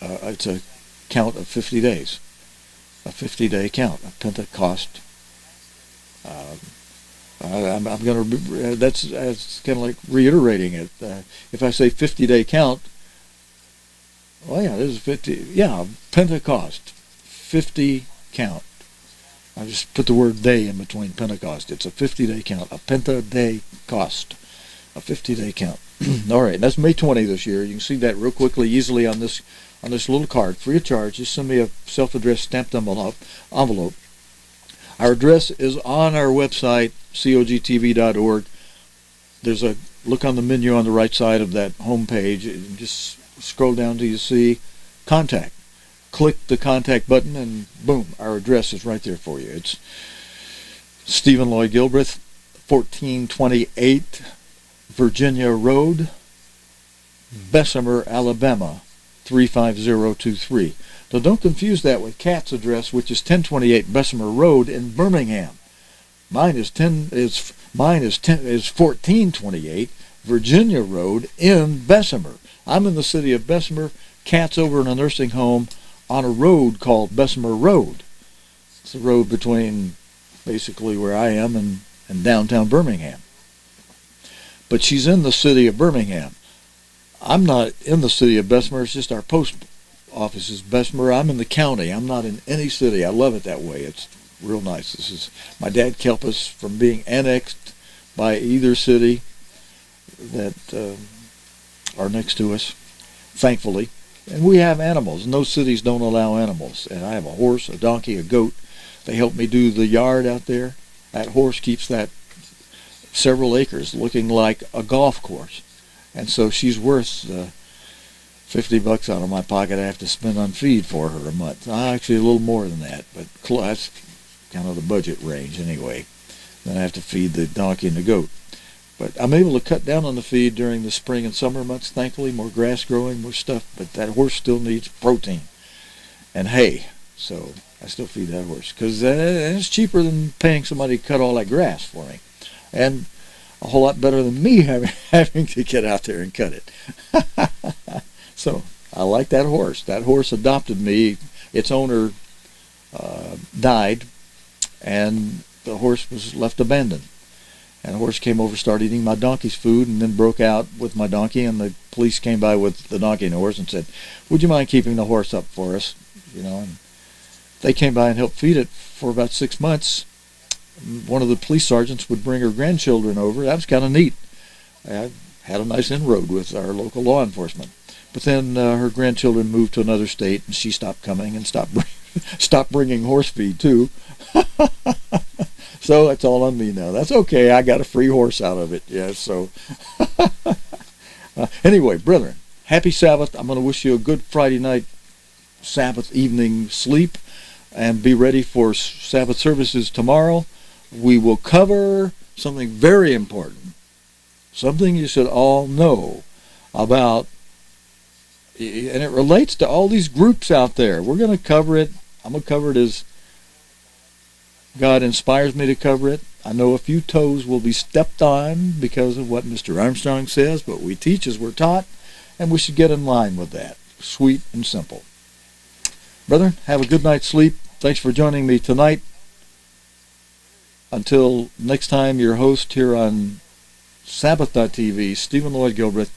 it's a count of 50 days. A 50-day count, a Pentecost. I'm going to, that's kind of like reiterating it. If I say 50-day count, well, yeah, this is 50. Yeah, Pentecost, 50 count. I just put the word day in between Pentecost. It's a 50-day count, a penta-day cost, a 50-day count. All right, that's May 20 this year. You can see that real quickly, easily on this little card, free of charge. Just send me a self-addressed stamped envelope. Our address is on our website, cogtv.org. There's a look on the menu on the right side of that home page, and just scroll down till you see contact. Click the contact button, and boom, our address is right there for you. It's Stephen Lloyd Gilbreath, 1428 Virginia Road, Bessemer, Alabama, 35023. So don't confuse that with Kat's address, which is 1028 Bessemer Road in Birmingham. Mine is 1428 Virginia Road in Bessemer. I'm in the city of Bessemer. Kat's over in a nursing home on a road called Bessemer Road. It's the road between basically where I am and downtown Birmingham. But she's in the city of Birmingham. I'm not in the city of Bessemer. It's just our post office is Bessemer. I'm in the county. I'm not in any city. I love it that way. It's real nice. This is, my dad kept us from being annexed by either city that are next to us, thankfully. And we have animals, and those cities don't allow animals. And I have a horse, a donkey, a goat. They help me do the yard out there. That horse keeps that several acres looking like a golf course. And so she's worth $50 out of my pocket I have to spend on feed for her a month. Actually, a little more than that, but that's kind of the budget range anyway. Then I have to feed the donkey and the goat. But I'm able to cut down on the feed during the spring and summer months, thankfully. More grass growing, more stuff. But that horse still needs protein and hay. So I still feed that horse because it's cheaper than paying somebody to cut all that grass for me, and a whole lot better than me having to get out there and cut it. So I like that horse. That horse adopted me. Its owner died, and the horse was left abandoned. And the horse came over, started eating my donkey's food, and then broke out with my donkey, and the police came by with the donkey and the horse and said, "Would you mind keeping the horse up for us?" And they came by and helped feed it for about 6 months. One of the police sergeants would bring her grandchildren over. That was kind of neat. I had a nice inroad with our local law enforcement. But then her grandchildren moved to another state, and she stopped coming and stopped bringing horse feed too. So it's all on me now. That's okay. I got a free horse out of it. Yeah. So anyway, brethren, happy Sabbath. I'm going to wish you a good Friday night, Sabbath evening sleep, and be ready for Sabbath services tomorrow. We will cover something very important, something you should all know about, and it relates to all these groups out there. We're going to cover it. I'm going to cover it as God inspires me to cover it. I know a few toes will be stepped on because of what Mr. Armstrong says, but we teach as we're taught, and we should get in line with that. Sweet and simple. Brethren, have a good night's sleep. Thanks for joining me tonight. Until next time, your host here on Sabbath.tv, Stephen Lloyd Gilbreath.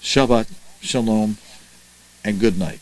Shabbat Shalom, and good night.